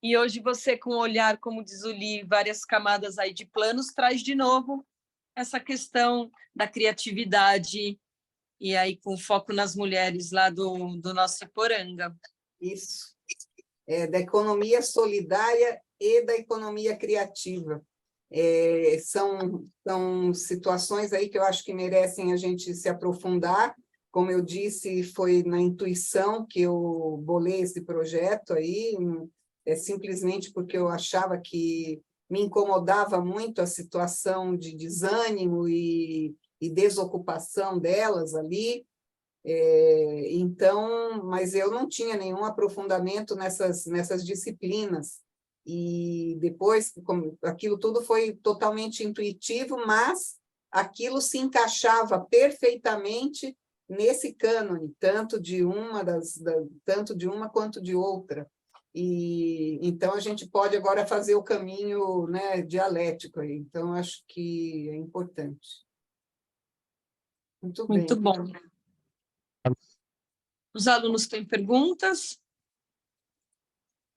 e hoje você, com o olhar, como diz o Li, várias camadas aí de planos, traz de novo essa questão da criatividade, e aí com foco nas mulheres lá do nosso Iporanga. Isso. Da economia solidária e da economia criativa. São situações aí que eu acho que merecem a gente se aprofundar. Como eu disse, foi na intuição que eu bolei esse projeto aí, simplesmente porque eu achava que me incomodava muito a situação de desânimo e desocupação delas ali. Então, mas eu não tinha nenhum aprofundamento nessas disciplinas. E depois, aquilo tudo foi totalmente intuitivo, mas aquilo se encaixava perfeitamente nesse cânone, tanto de uma quanto de outra. E então a gente pode agora fazer o caminho, né, dialético aí. Então acho que é importante. Muito bem. Muito bom. Os alunos têm perguntas?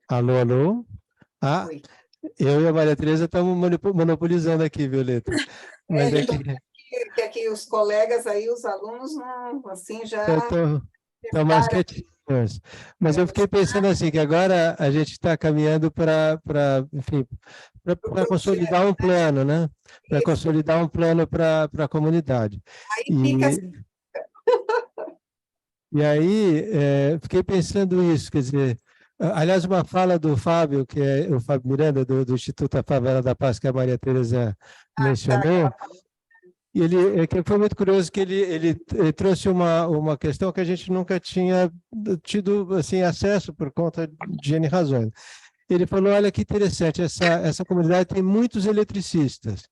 Alô, alô? Oi. Eu e a Maria Tereza estamos monopolizando aqui, Violeta. Mas que aqui os colegas aí, os alunos, não, assim, já... Estão mais quietinhos. Mas eu fiquei pensando assim, que agora a gente está caminhando para consolidar um plano, né? Para consolidar um plano para a comunidade. Aí fica assim. E aí, fiquei pensando isso, quer dizer, aliás, uma fala do Fábio, que é o Fábio Miranda, do Instituto Favela da Paz, que a Maria Tereza mencionou, e que foi muito curioso que ele trouxe uma questão que a gente nunca tinha tido assim, acesso por conta de N razões. Ele falou, olha que interessante, essa comunidade tem muitos eletricistas.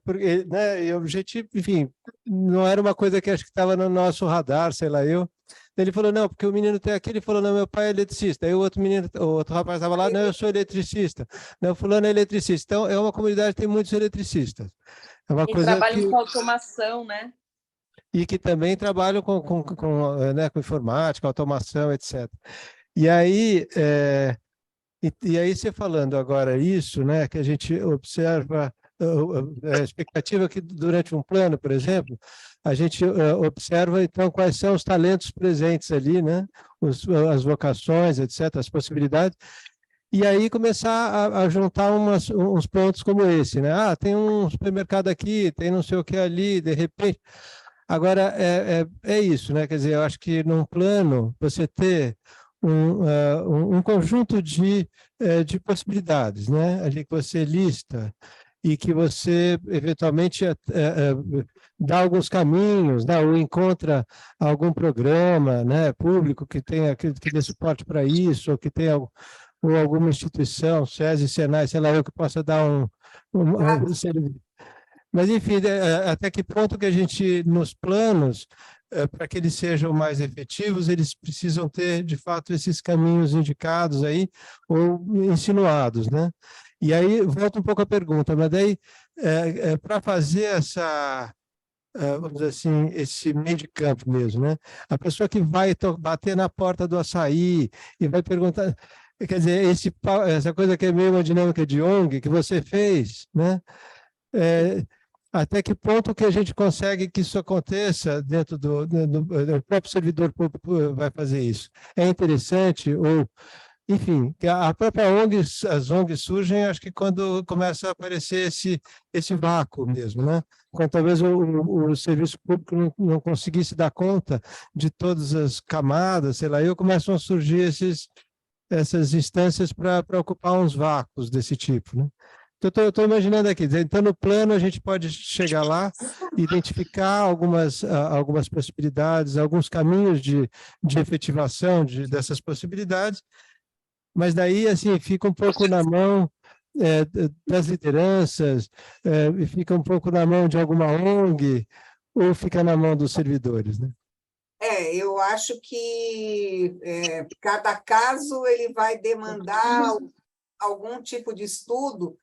Porque, né, e o objetivo, enfim, não era uma coisa que acho que estava no nosso radar, sei lá eu. Ele falou, não, porque o menino tem aqui, ele falou, não, meu pai é eletricista. Aí o outro rapaz estava lá, não, eu sou eletricista. Não, fulano é eletricista. Então, é uma comunidade que tem muitos eletricistas. É uma coisa trabalham com automação, né? E que também trabalham com informática, automação, etc. E aí, e aí você falando agora isso, né, que a gente observa a expectativa é que durante um plano, por exemplo, a gente observa então quais são os talentos presentes ali, né, as vocações, etc., as possibilidades, e aí começar a juntar uns pontos como esse, né? Ah, tem um supermercado aqui, tem não sei o que ali, de repente. Agora, é isso, né? Quer dizer, eu acho que num plano você ter um conjunto de possibilidades, né? Ali que você lista e que você, eventualmente, dá alguns caminhos, né? Ou encontra algum programa, né, público que dê suporte para isso, ou que tenha ou alguma instituição, SESI, Senai, sei lá, eu que possa dar mas, enfim, até que ponto que a gente, nos planos, para que eles sejam mais efetivos, eles precisam ter, de fato, esses caminhos indicados aí, ou insinuados, né? E aí, volta um pouco a pergunta, mas daí, para fazer essa, vamos dizer assim, esse meio de campo mesmo, né? A pessoa que vai bater na porta do açaí e vai perguntar, quer dizer, essa coisa que é meio uma dinâmica de ONG que você fez, né? Até que ponto que a gente consegue que isso aconteça dentro do próprio servidor público vai fazer isso? É interessante ou enfim, a própria ONG, as ONGs surgem, acho que quando começa a aparecer esse vácuo mesmo, né? Quando talvez o serviço público não conseguisse dar conta de todas as camadas, sei lá, aí começam a surgir essas instâncias para ocupar uns vácuos desse tipo, né? Então, eu estou imaginando aqui, então no plano a gente pode chegar lá, identificar algumas possibilidades, alguns caminhos de efetivação dessas possibilidades, mas daí assim fica um pouco na mão das lideranças, fica um pouco na mão de alguma ONG, ou fica na mão dos servidores, né? Eu acho que cada caso ele vai demandar algum tipo de estudo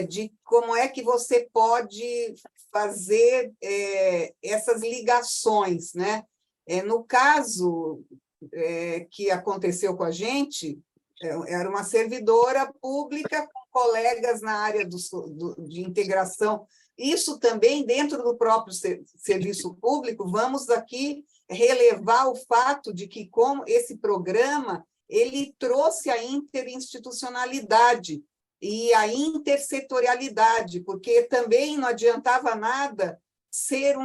de como é que você pode fazer essas ligações, né? No caso que aconteceu com a gente, era uma servidora pública com colegas na área de integração. Isso também, dentro do próprio serviço público, vamos aqui relevar o fato de que, como esse programa, ele trouxe a interinstitucionalidade e a intersetorialidade, porque também não adiantava nada ser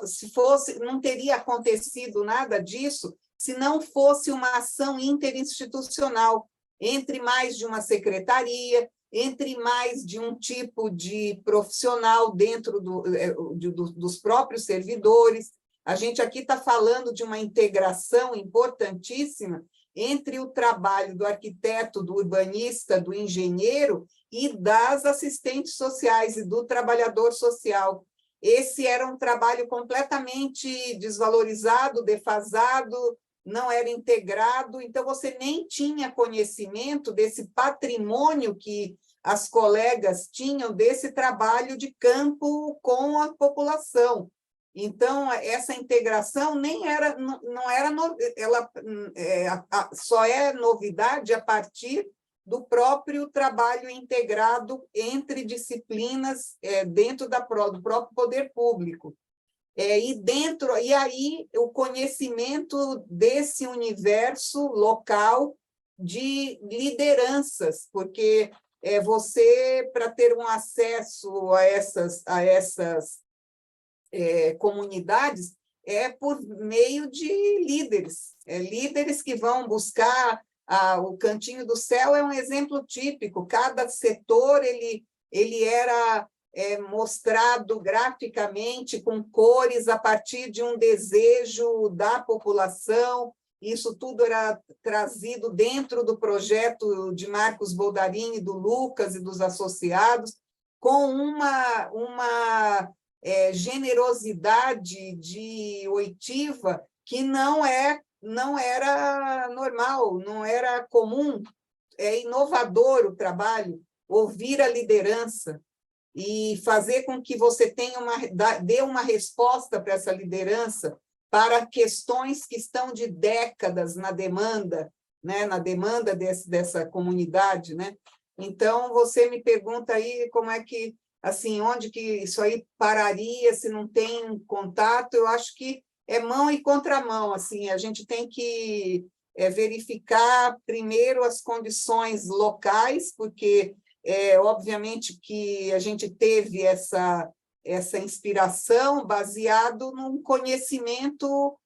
se fosse, não teria acontecido nada disso se não fosse uma ação interinstitucional, entre mais de uma secretaria, entre mais de um tipo de profissional dentro dos próprios servidores. A gente aqui está falando de uma integração importantíssima entre o trabalho do arquiteto, do urbanista, do engenheiro e das assistentes sociais e do trabalhador social. Esse era um trabalho completamente desvalorizado, defasado, não era integrado, então você nem tinha conhecimento desse patrimônio que as colegas tinham desse trabalho de campo com a população. Então, essa integração nem era, não era, ela só é novidade a partir do próprio trabalho integrado entre disciplinas dentro do próprio poder público. E aí o conhecimento desse universo local de lideranças, porque você, para ter um acesso a essas comunidades, por meio de líderes, líderes que vão buscar o Cantinho do Céu é um exemplo típico, cada setor ele era mostrado graficamente com cores a partir de um desejo da população. Isso tudo era trazido dentro do projeto de Marcos Boldarini, do Lucas e dos associados, com uma generosidade de oitiva que não era normal, não era comum. É inovador o trabalho, ouvir a liderança e fazer com que você dê uma resposta para essa liderança, para questões que estão de décadas na demanda, né? Na demanda dessa comunidade, né? Então, você me pergunta aí como é que, assim, onde que isso aí pararia se não tem contato. Eu acho que é mão e contramão, assim, a gente tem que verificar primeiro as condições locais, porque obviamente que a gente teve essa inspiração baseado num conhecimento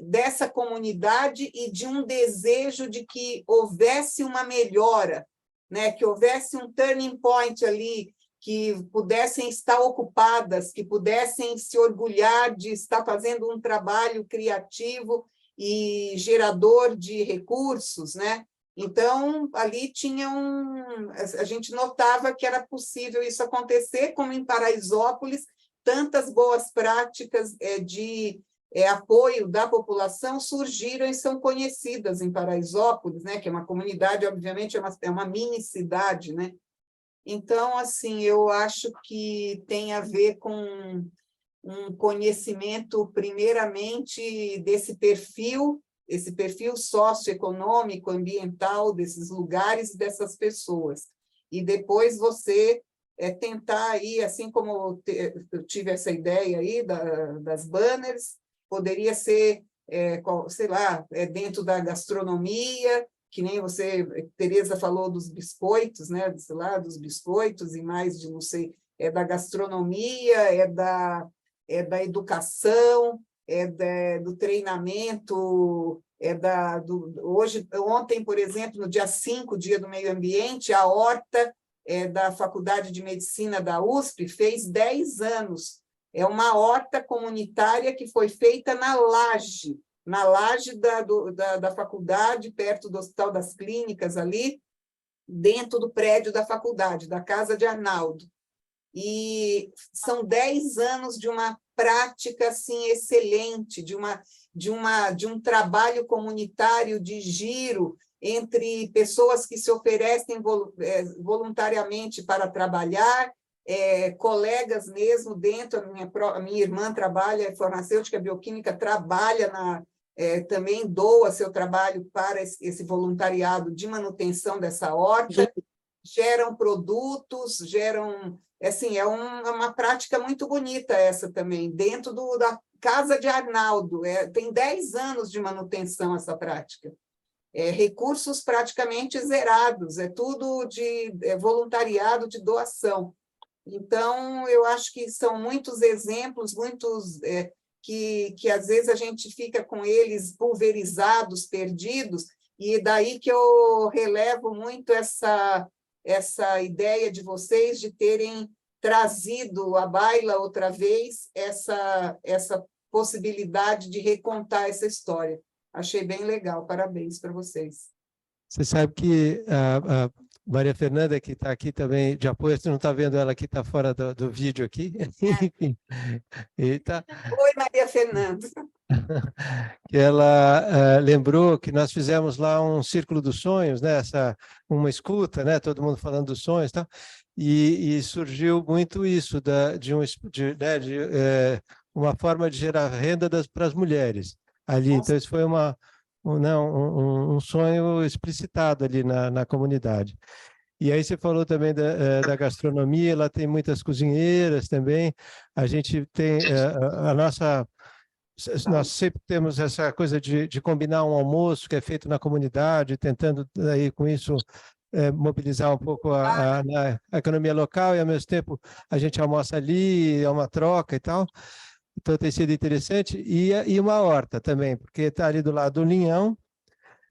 dessa comunidade e de um desejo de que houvesse uma melhora, né? Que houvesse um turning point ali, que pudessem estar ocupadas, que pudessem se orgulhar de estar fazendo um trabalho criativo e gerador de recursos, né? Então, ali a gente notava que era possível isso acontecer, como em Paraisópolis, tantas boas práticas de apoio da população surgiram e são conhecidas em Paraisópolis, né, que é uma comunidade, obviamente, é uma mini cidade, né? Então, assim, eu acho que tem a ver com um conhecimento, primeiramente, desse perfil, esse perfil socioeconômico, ambiental desses lugares e dessas pessoas. E depois você tentar aí, assim como eu tive essa ideia aí das banners, poderia ser, sei lá, dentro da gastronomia, que nem você, Tereza falou dos biscoitos, né? Sei lá, dos biscoitos e mais de, não sei, da gastronomia, da educação, do treinamento, ontem, por exemplo, no dia 5, Dia do Meio Ambiente, a horta da Faculdade de Medicina da USP fez 10 anos. É uma horta comunitária que foi feita na laje da faculdade, perto do Hospital das Clínicas, ali, dentro do prédio da faculdade, da Casa de Arnaldo. E são 10 anos de uma prática assim, excelente, de um trabalho comunitário de giro entre pessoas que se oferecem voluntariamente para trabalhar, colegas mesmo dentro, a minha irmã trabalha, é farmacêutica bioquímica, trabalha também doa seu trabalho para esse voluntariado de manutenção dessa horta, geram produtos, assim, é uma prática muito bonita essa também, dentro da Casa de Arnaldo, tem 10 anos de manutenção essa prática. Recursos praticamente zerados, tudo de voluntariado, de doação. Então, eu acho que são muitos exemplos, que às vezes a gente fica com eles pulverizados, perdidos, e daí que eu relevo muito essa ideia de vocês de terem trazido à baila outra vez essa possibilidade de recontar essa história. Achei bem legal, parabéns para vocês. Você sabe que a Maria Fernanda, que está aqui também de apoio, você não está vendo ela que está fora do vídeo aqui? Enfim. Oi, Maria Fernanda. Ela lembrou que nós fizemos lá um Círculo dos Sonhos, né? Uma escuta, né? Todo mundo falando dos sonhos, tá? E surgiu muito isso de uma forma de gerar renda para as mulheres ali. Então, isso foi um sonho explicitado ali na comunidade. E aí você falou também da gastronomia, ela tem muitas cozinheiras também. A gente tem nós sempre temos essa coisa de combinar um almoço que é feito na comunidade, tentando aí com isso mobilizar um pouco a economia local e ao mesmo tempo a gente almoça ali, é uma troca e tal. Então tem sido interessante. E uma horta também, porque está ali do lado do Linhão.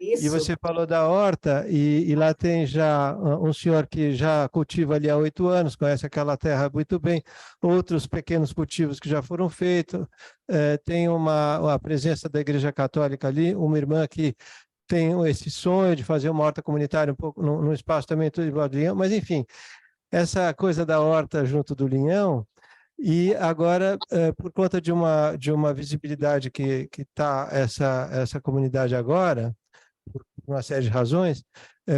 Isso. E você falou da horta, e lá tem já um senhor que já cultiva ali há 8 anos, conhece aquela terra muito bem, outros pequenos cultivos que já foram feitos, tem a presença da Igreja Católica ali, uma irmã que tem esse sonho de fazer uma horta comunitária um pouco num espaço também tudo igual do Linhão, mas enfim, essa coisa da horta junto do Linhão. E agora, por conta de uma visibilidade que está essa comunidade agora, por uma série de razões,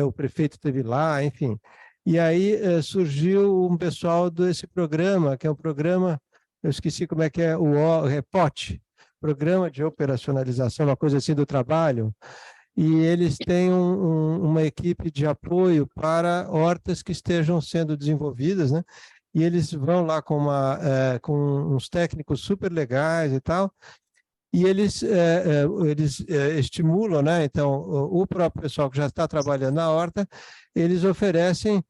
o prefeito esteve lá, enfim. E aí surgiu um pessoal desse programa, que é um programa, eu esqueci como é que é, o REPOT, Programa de Operacionalização, uma coisa assim do trabalho, e eles têm uma equipe de apoio para hortas que estejam sendo desenvolvidas, né? E eles vão lá com uns técnicos super legais e tal, e eles estimulam, né? Então, o próprio pessoal que já está trabalhando na horta, eles oferecem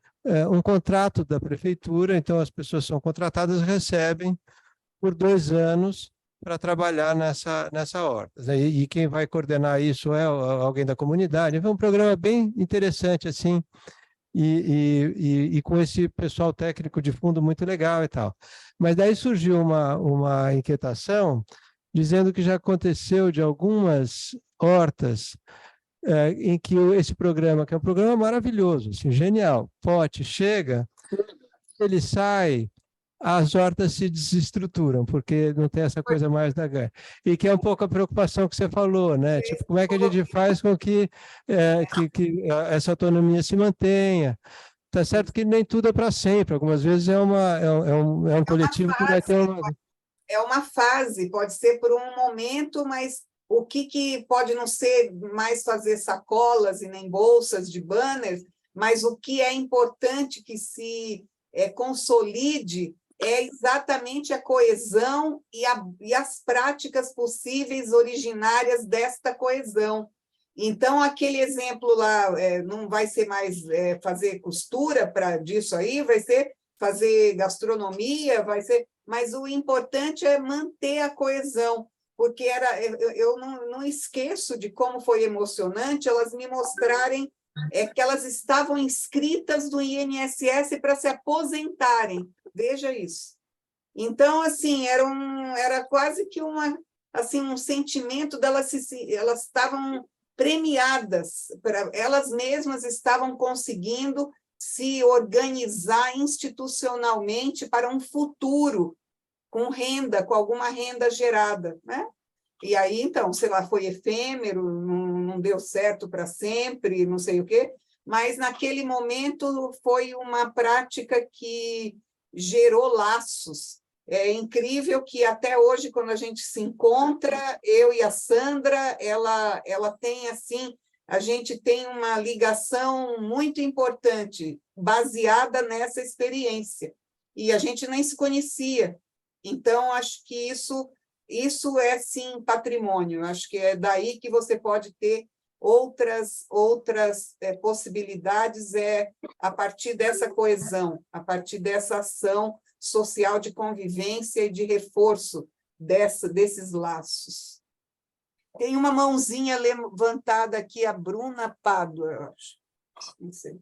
um contrato da prefeitura, então as pessoas são contratadas, recebem por 2 anos para trabalhar nessa horta. E quem vai coordenar isso é alguém da comunidade. É um programa bem interessante, assim, e com esse pessoal técnico de fundo muito legal e tal. Mas daí surgiu uma inquietação, dizendo que já aconteceu de algumas hortas em que esse programa, que é um programa maravilhoso, assim, genial, pote, chega, ele sai, as hortas se desestruturam, porque não tem essa coisa mais da guerra. E que é um pouco a preocupação que você falou, né? Tipo, como é que a gente faz com que essa autonomia se mantenha? Tá certo que nem tudo é para sempre, algumas vezes é um coletivo que vai ter uma... É uma fase, pode ser por um momento, mas o que pode não ser mais fazer sacolas e nem bolsas de banners, mas o que é importante que se consolide é exatamente a coesão e as práticas possíveis originárias desta coesão. Então, aquele exemplo lá não vai ser mais fazer costura disso aí, vai ser fazer gastronomia, vai ser... Mas o importante é manter a coesão, porque eu não esqueço de como foi emocionante elas me mostrarem que elas estavam inscritas no INSS para se aposentarem. Veja isso. Então, assim, era quase que um sentimento delas, elas estavam premiadas, elas mesmas estavam conseguindo se organizar institucionalmente para um futuro com renda, com alguma renda gerada, né? E aí, então, sei lá, foi efêmero, não deu certo para sempre, não sei o quê, mas naquele momento foi uma prática que gerou laços. É incrível que até hoje, quando a gente se encontra, eu e a Sandra, ela tem assim, a gente tem uma ligação muito importante, baseada nessa experiência. E a gente nem se conhecia. Então, acho que isso é, sim, patrimônio. Acho que é daí que você pode ter outras possibilidades, a partir dessa coesão, a partir dessa ação social de convivência e de reforço desses laços. Tem uma mãozinha levantada aqui, a Bruna Pádua, eu acho. Não sei.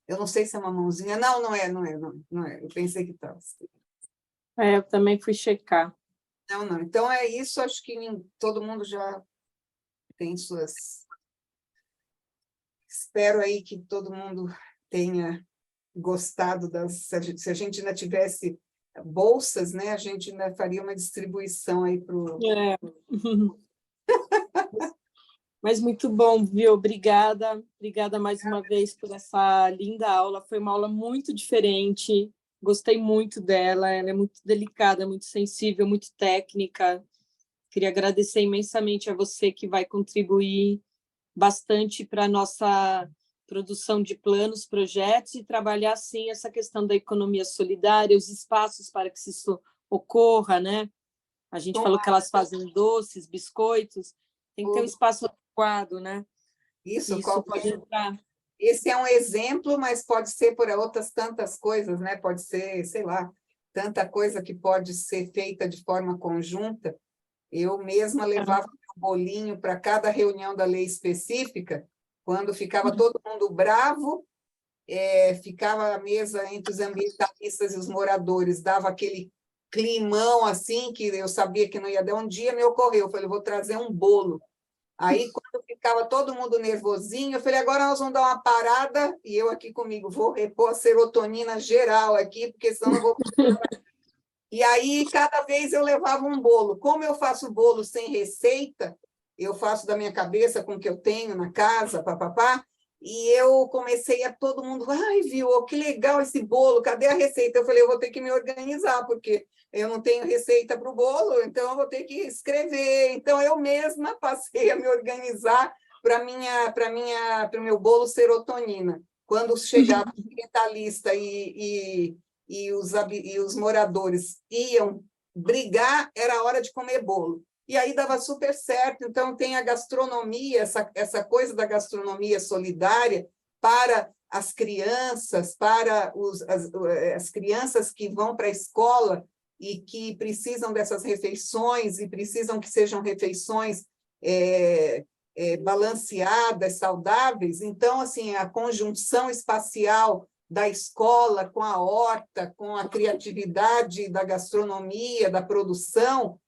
Eu não sei se é uma mãozinha. Não é. Eu pensei que estava. Eu também fui checar. Não. Então, é isso. Acho que todo mundo já tem suas... Espero aí que todo mundo tenha gostado se a gente ainda tivesse bolsas, né? A gente ainda faria uma distribuição aí para o... Mas muito bom, viu? Obrigada mais uma vez por essa linda aula. Foi uma aula muito diferente. Gostei muito dela. Ela é muito delicada, muito sensível, muito técnica. Queria agradecer imensamente a você que vai contribuir bastante para a nossa produção de planos, projetos e trabalhar, sim, essa questão da economia solidária, os espaços para que isso ocorra, né? A gente falou que elas fazem doces, biscoitos, tem que ter um espaço adequado, né? Isso pode entrar. Esse é um exemplo, mas pode ser por outras tantas coisas, né? Pode ser, sei lá, tanta coisa que pode ser feita de forma conjunta. Eu mesma levava um bolinho para cada reunião da lei específica, quando ficava todo mundo bravo, ficava a mesa entre os ambientalistas e os moradores, dava aquele climão assim, que eu sabia que não ia dar. Um dia me ocorreu, eu falei, vou trazer um bolo. Aí, quando ficava todo mundo nervosinho, eu falei, agora nós vamos dar uma parada, e eu aqui comigo, vou repor a serotonina geral aqui, porque senão não vou... E aí, cada vez eu levava um bolo. Como eu faço bolo sem receita, eu faço da minha cabeça com o que eu tenho na casa, papapá, e eu comecei a todo mundo, ai, viu, que legal esse bolo, cadê a receita? Eu falei, eu vou ter que me organizar, porque eu não tenho receita para o bolo, então eu vou ter que escrever. Então, eu mesma passei a me organizar para o meu bolo serotonina. Quando chegava o ambientalista e os moradores iam brigar, era hora de comer bolo. E aí dava super certo. Então, tem a gastronomia, essa coisa da gastronomia solidária para as crianças, para as crianças que vão para a escola e que precisam dessas refeições e precisam que sejam refeições balanceadas, saudáveis. Então, assim, a conjunção espacial da escola com a horta, com a criatividade da gastronomia, da produção,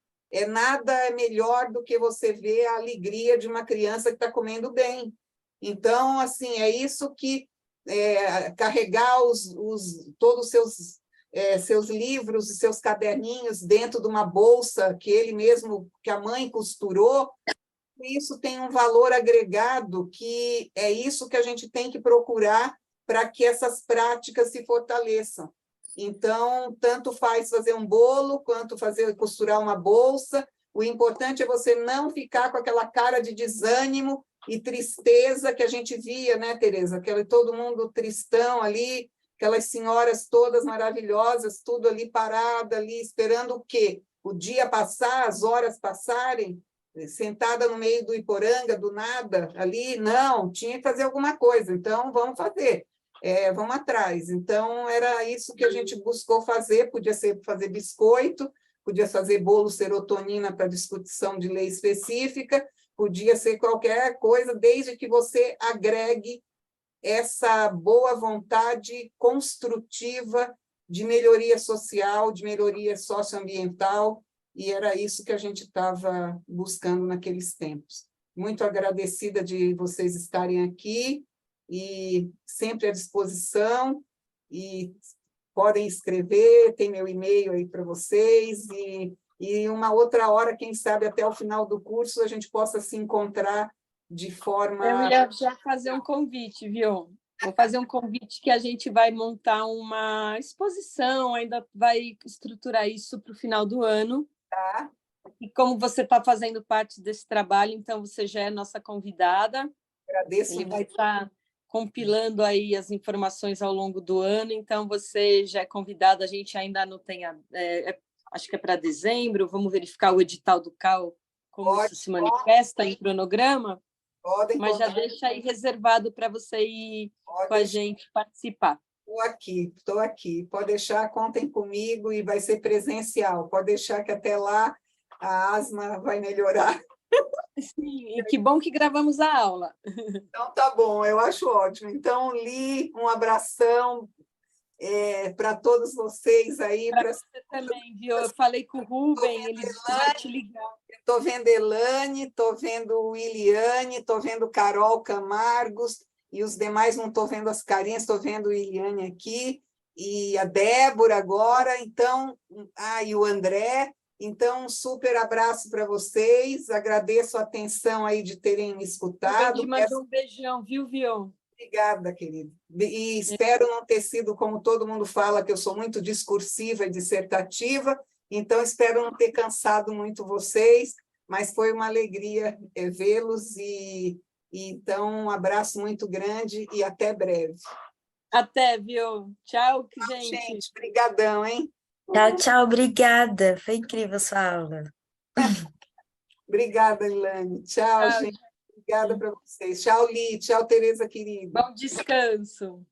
nada melhor do que você ver a alegria de uma criança que está comendo bem. Então, assim, é isso que carregar todos os seus seus livros e seus caderninhos dentro de uma bolsa que ele mesmo, que a mãe costurou. Isso tem um valor agregado, que é isso que a gente tem que procurar para que essas práticas se fortaleçam. Então, tanto faz fazer um bolo, quanto costurar uma bolsa. O importante é você não ficar com aquela cara de desânimo e tristeza que a gente via, né, Tereza? Todo mundo tristão ali, aquelas senhoras todas maravilhosas, tudo ali parada, ali, esperando o quê? O dia passar, as horas passarem, sentada no meio do Iporanga, do nada, ali, não, tinha que fazer alguma coisa, então vamos fazer. Vamos atrás. Então, era isso que a gente buscou fazer, podia ser fazer biscoito, podia fazer bolo serotonina para discussão de lei específica, podia ser qualquer coisa, desde que você agregue essa boa vontade construtiva de melhoria social, de melhoria socioambiental, e era isso que a gente estava buscando naqueles tempos. Muito agradecida de vocês estarem aqui, e sempre à disposição, e podem escrever, tem meu e-mail aí para vocês, e uma outra hora, quem sabe até o final do curso, a gente possa se encontrar de forma... Eu ia já fazer um convite, viu? Vou fazer um convite que a gente vai montar uma exposição, ainda vai estruturar isso para o final do ano. Tá. E como você está fazendo parte desse trabalho, então você já é nossa convidada. Agradeço Ele muito. vai estar compilando aí as informações ao longo do ano, então você já é convidada, a gente ainda não tem, acho que é para dezembro, vamos verificar o edital do CAU, como isso se manifesta em cronograma, mas já deixa aí reservado para você ir com a gente participar. Estou aqui, pode deixar, contem comigo e vai ser presencial, pode deixar que até lá a asma vai melhorar. Sim, e que bom que gravamos a aula. Então, tá bom, eu acho ótimo. Então, Li, um abração para todos vocês aí. Para você também, viu? Eu falei com o Rubem, ele disse que vai te ligar. Estou vendo Elane, estou vendo Iliane, estou vendo Carol Camargos, e os demais não estou vendo as carinhas, estou vendo Iliane aqui, e a Débora agora, então, e o André. Então, um super abraço para vocês, agradeço a atenção aí de terem me escutado. Eu te mando um beijão, viu? Obrigada, querido. E espero não ter sido, como todo mundo fala, que eu sou muito discursiva e dissertativa, então espero não ter cansado muito vocês, mas foi uma alegria vê-los, e então um abraço muito grande e até breve. Até, viu? Tchau, gente. Gente, brigadão, hein? Tchau, obrigada. Foi incrível sua aula. Obrigada, Ilane. Tchau, gente. Obrigada para vocês. Tchau, Li. Tchau, Tereza, querida. Bom descanso.